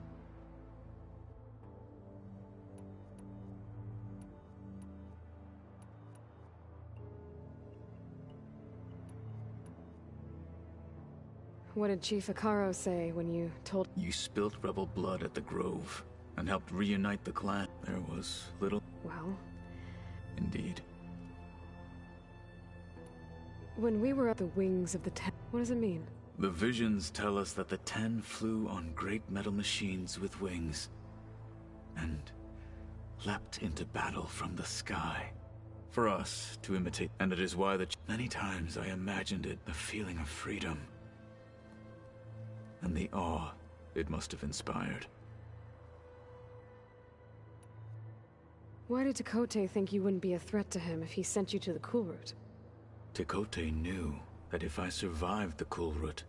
What did Chief Hikaru say when you told— You spilt rebel blood at the Grove, and helped reunite the clan. There was little— Well? Indeed. When we were at the wings of the Ten, what does it mean? The visions tell us that the Ten flew on great metal machines with wings, and leapt into battle from the sky. For us to imitate, and it is why many times I imagined it the feeling of freedom. And the awe it must have inspired. Why did Tekote think you wouldn't be a threat to him if he sent you to the Cool Route? Tekote knew that if I survived the Cool Route,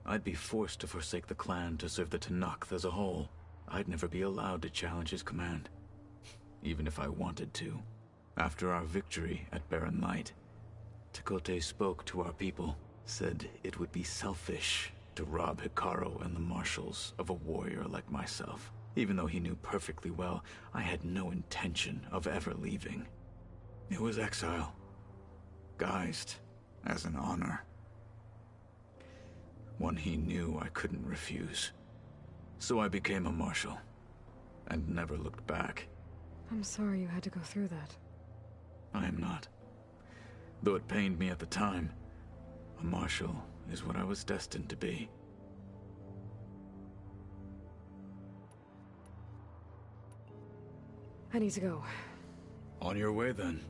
I'd be forced to forsake the clan to serve the Tenakth as a whole. I'd never be allowed to challenge his command, even if I wanted to. After our victory at Barren Light, Tekote spoke to our people, said it would be selfish to rob Hikaru and the marshals of a warrior like myself, even though he knew perfectly well I had no intention of ever leaving. It was exile, guised as an honor. One he knew I couldn't refuse. So I became a marshal, and never looked back. I'm sorry you had to go through that. I am not. Though it pained me at the time, a marshal is what I was destined to be. I need to go. On your way, then.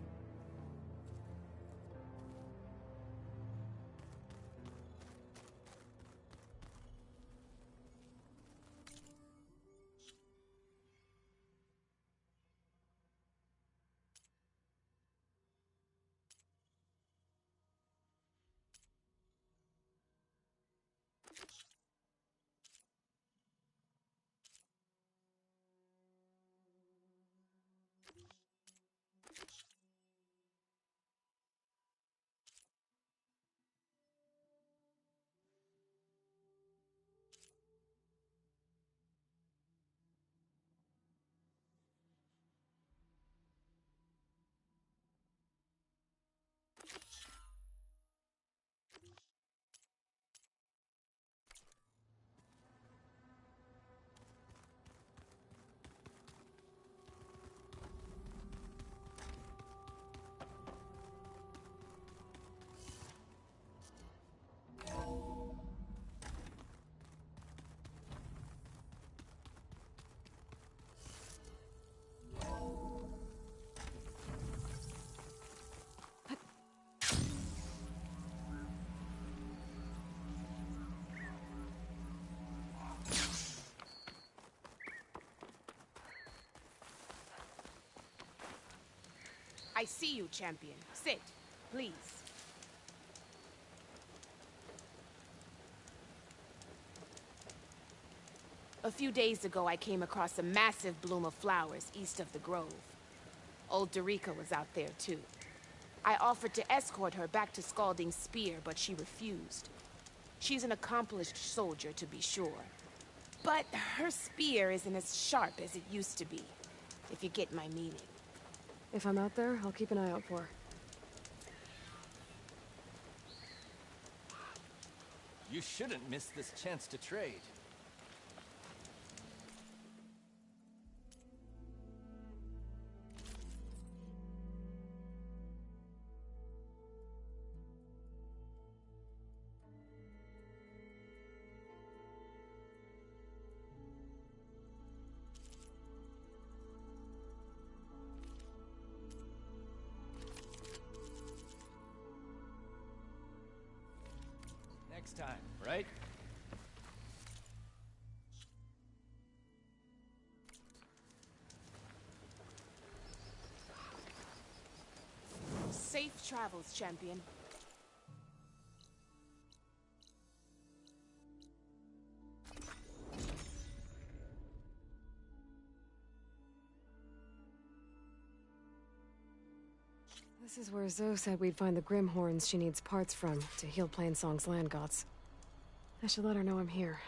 I see you, champion. Sit, please. A few days ago, I came across a massive bloom of flowers east of the grove. Old Dorica was out there, too. I offered to escort her back to Scalding Spear, but she refused. She's an accomplished soldier, to be sure. But her spear isn't as sharp as it used to be, if you get my meaning. If I'm out there, I'll keep an eye out for her. You shouldn't miss this chance to trade. Next time, right? Safe travels, champion. This is where Zoe said we'd find the Grimhorns she needs parts from to heal Plainsong's land gods. I should let her know I'm here.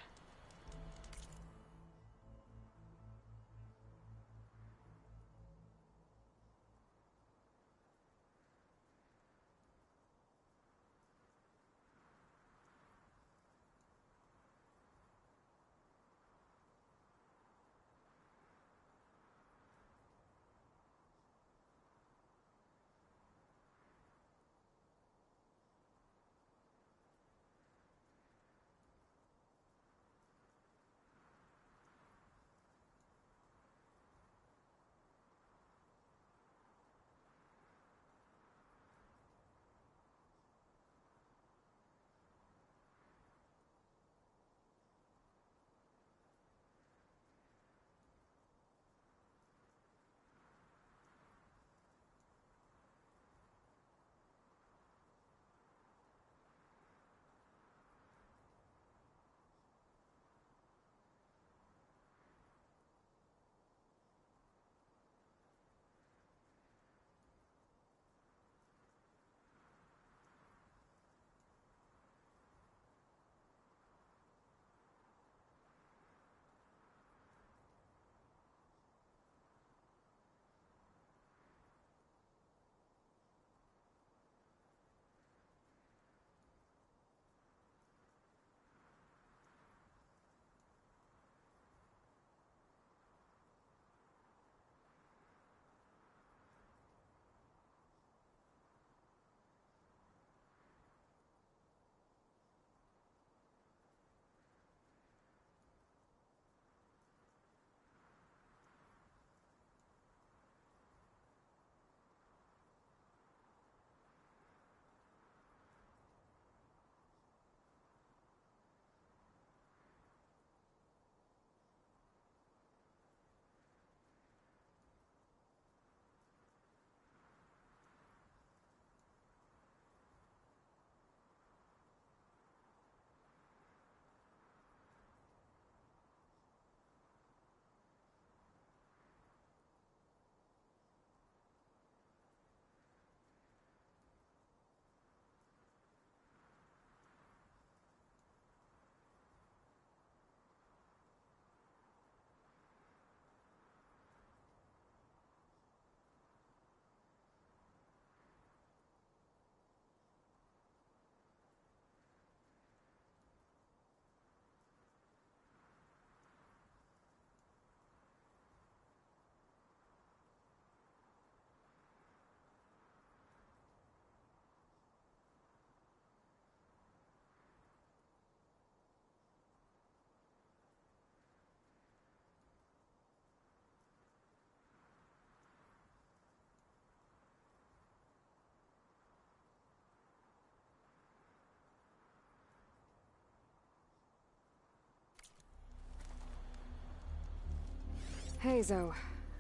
Hey, Zoe.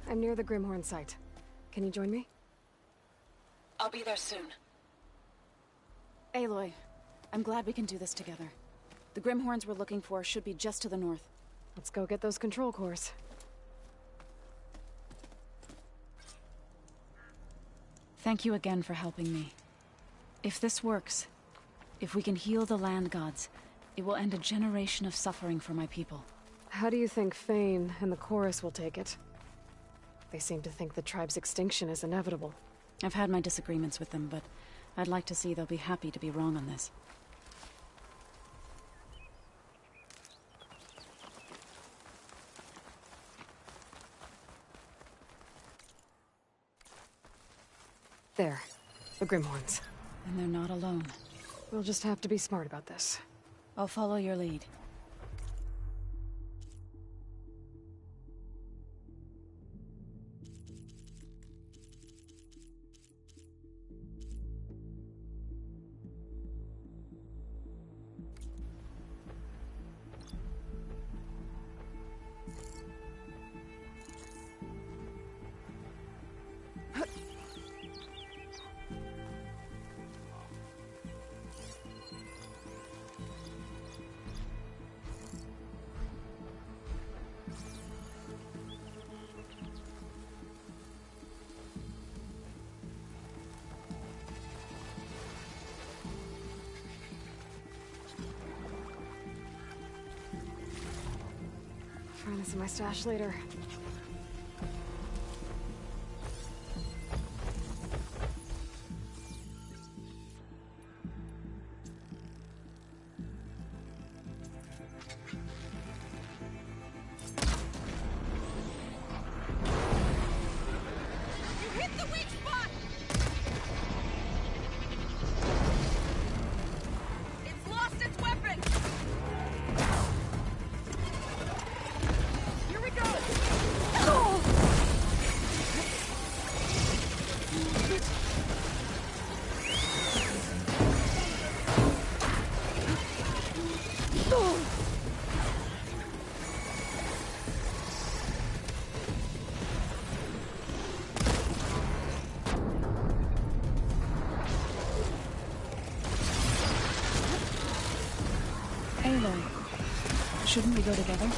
I'm near the Grimhorn site. Can you join me? I'll be there soon. Aloy, I'm glad we can do this together. The Grimhorns we're looking for should be just to the north. Let's go get those control cores. Thank you again for helping me. If this works, if we can heal the land gods, it will end a generation of suffering for my people. How do you think Fane and the chorus will take it? They seem to think the tribe's extinction is inevitable. I've had my disagreements with them, but I'd like to see they'll be happy to be wrong on this. There. The Grimhorns. And they're not alone. We'll just have to be smart about this. I'll follow your lead. Find this in my stash later. Shouldn't we go together?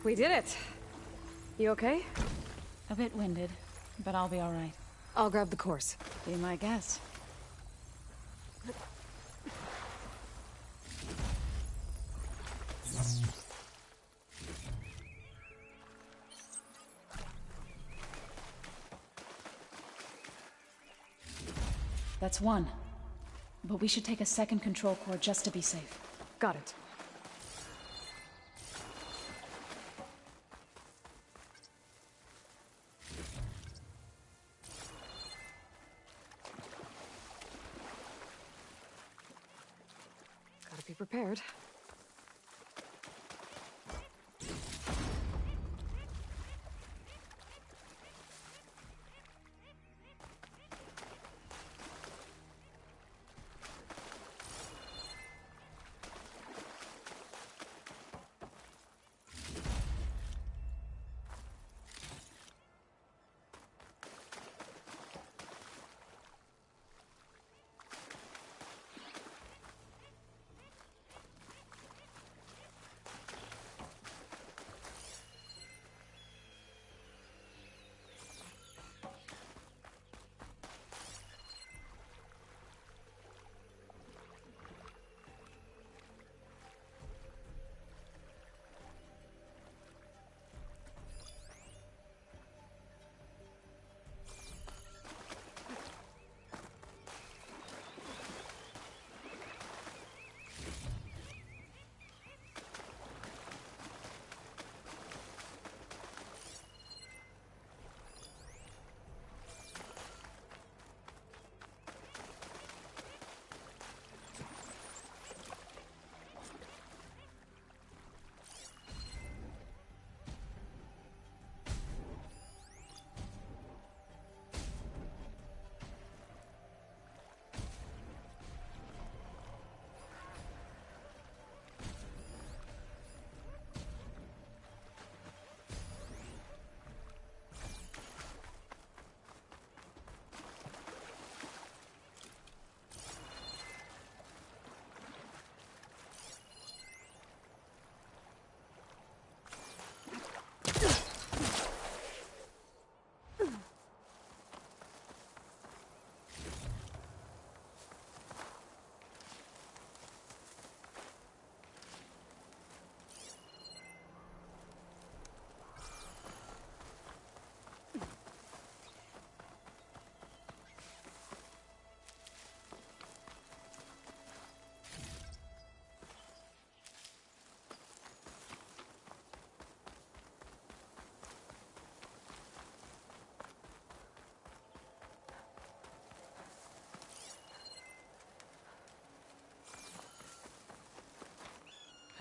We did it! You okay? A bit winded, but I'll be alright. I'll grab the course. Be my guest. That's one. But we should take a second control core just to be safe. Got it. Gotta be prepared.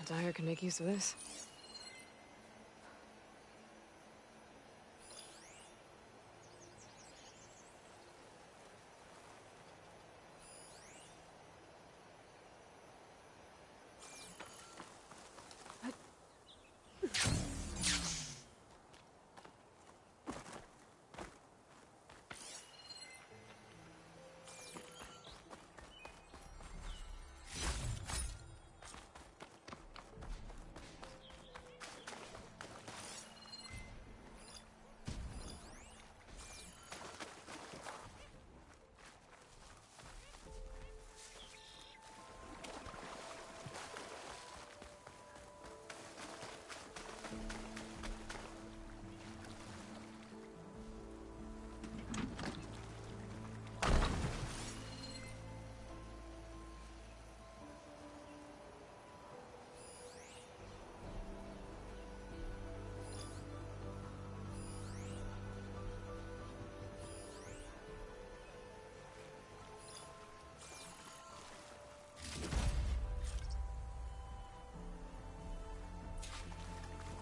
Dyer can make use of this.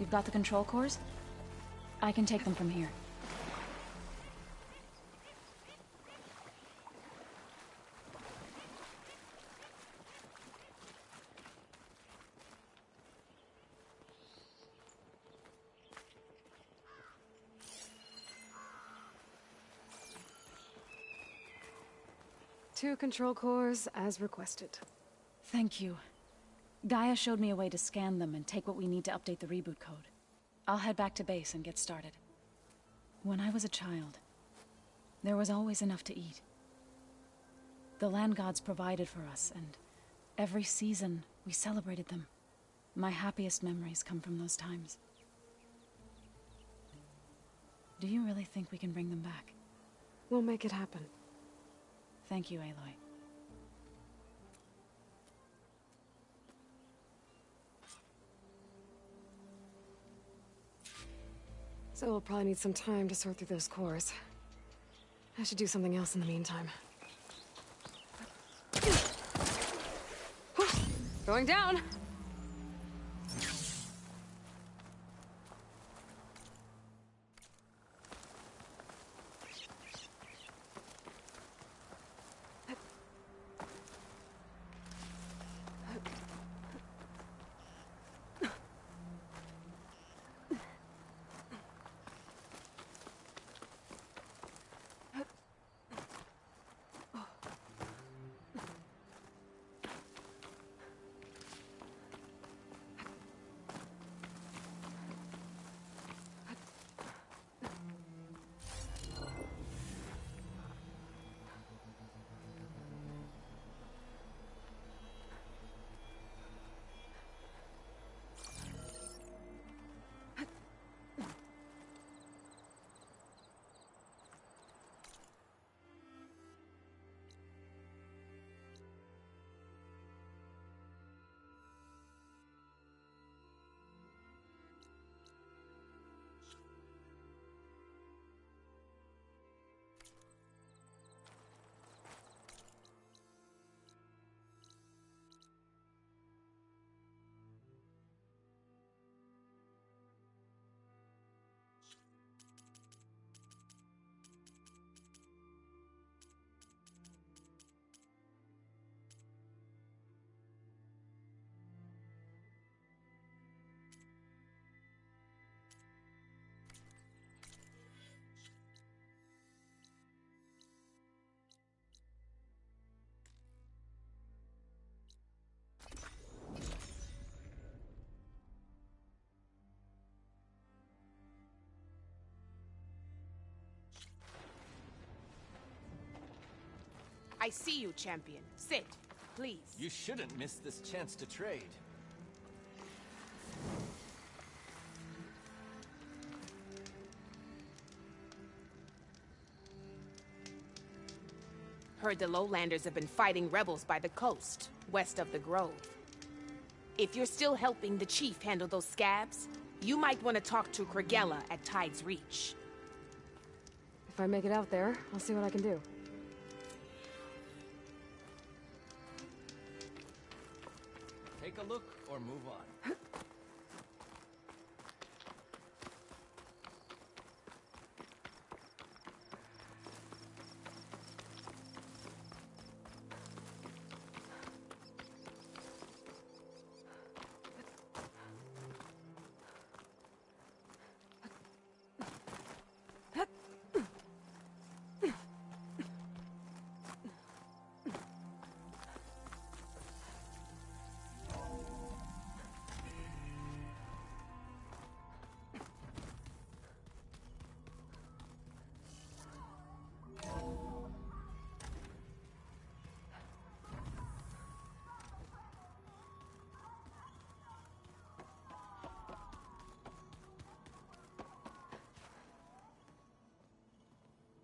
You've got the control cores? I can take them from here. Two control cores, as requested. Thank you. Gaia showed me a way to scan them and take what we need to update the reboot code. I'll head back to base and get started. When I was a child, there was always enough to eat. The land gods provided for us, and every season we celebrated them. My happiest memories come from those times. Do you really think we can bring them back? We'll make it happen. Thank you, Aloy. So we'll probably need some time to sort through those cores. I should do something else in the meantime. Going down! I see you, champion. Sit, please. You shouldn't miss this chance to trade. Heard the lowlanders have been fighting rebels by the coast, west of the grove. If you're still helping the chief handle those scabs, you might want to talk to Cradle at Tide's Reach. If I make it out there, I'll see what I can do. Take a look or move on.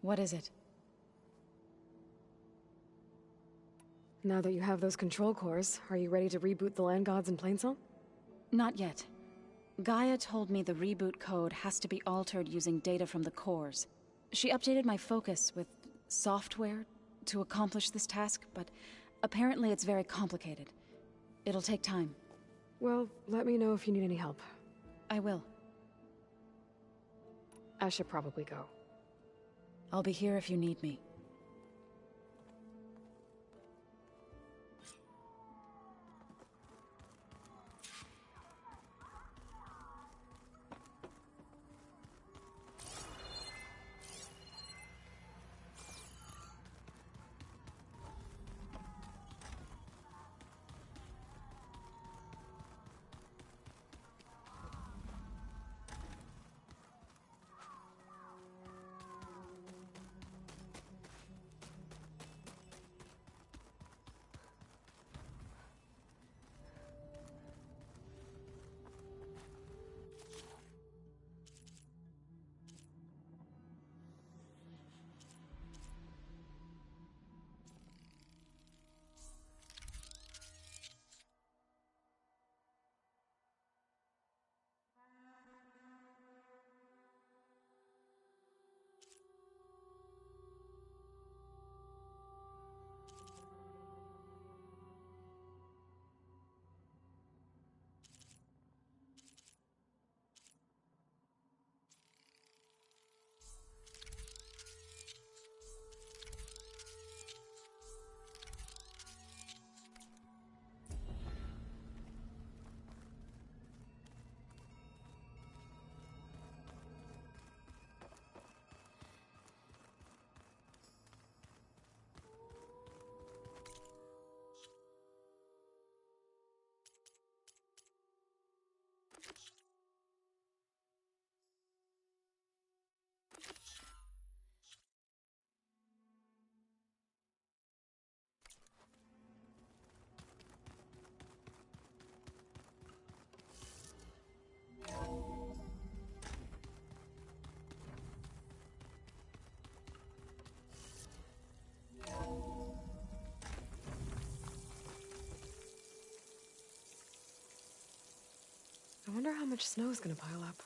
What is it? Now that you have those control cores, are you ready to reboot the land gods in Plainsong? Not yet. Gaia told me the reboot code has to be altered using data from the cores. She updated my focus with software to accomplish this task, but apparently it's very complicated. It'll take time. Well, let me know if you need any help. I will. I should probably go. I'll be here if you need me. I wonder how much snow is gonna pile up.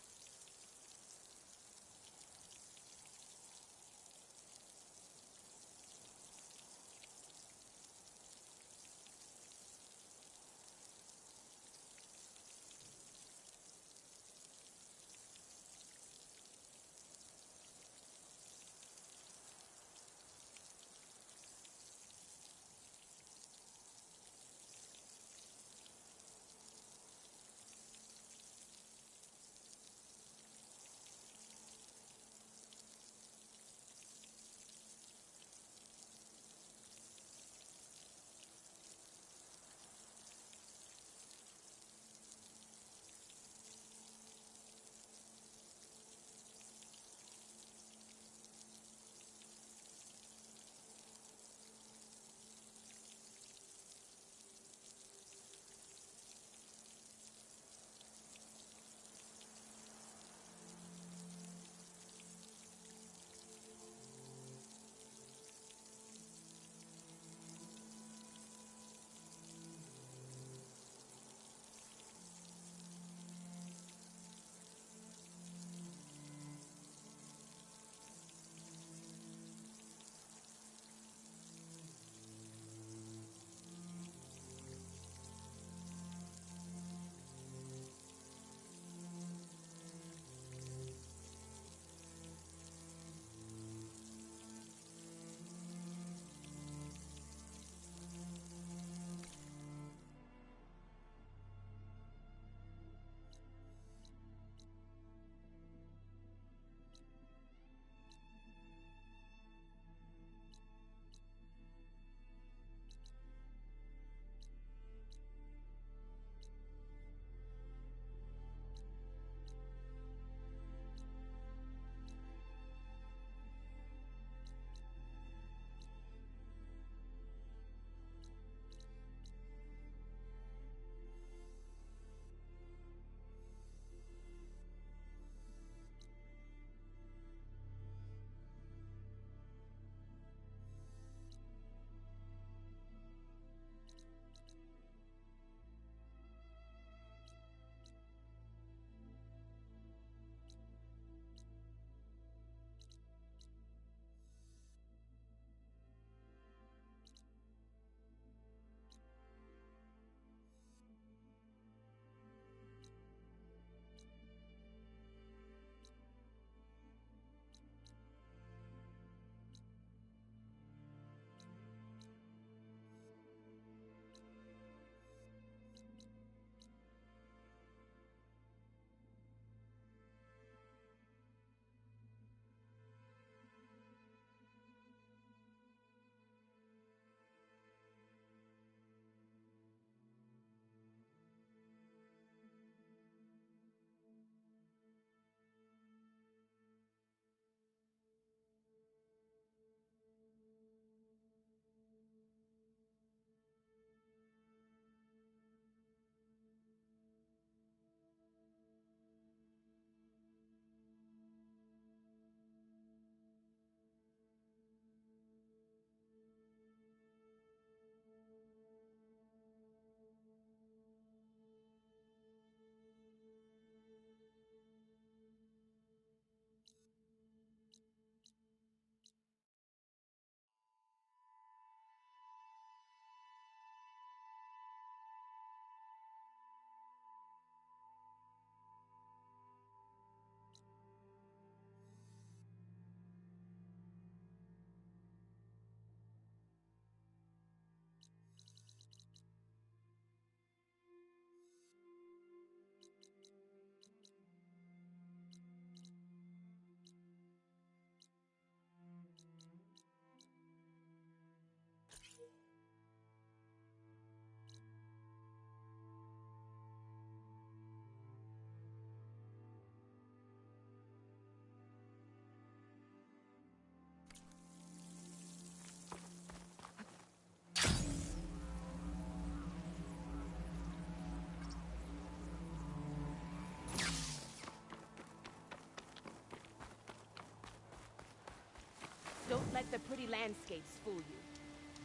let the pretty landscapes fool you.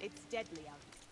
It's deadly out here.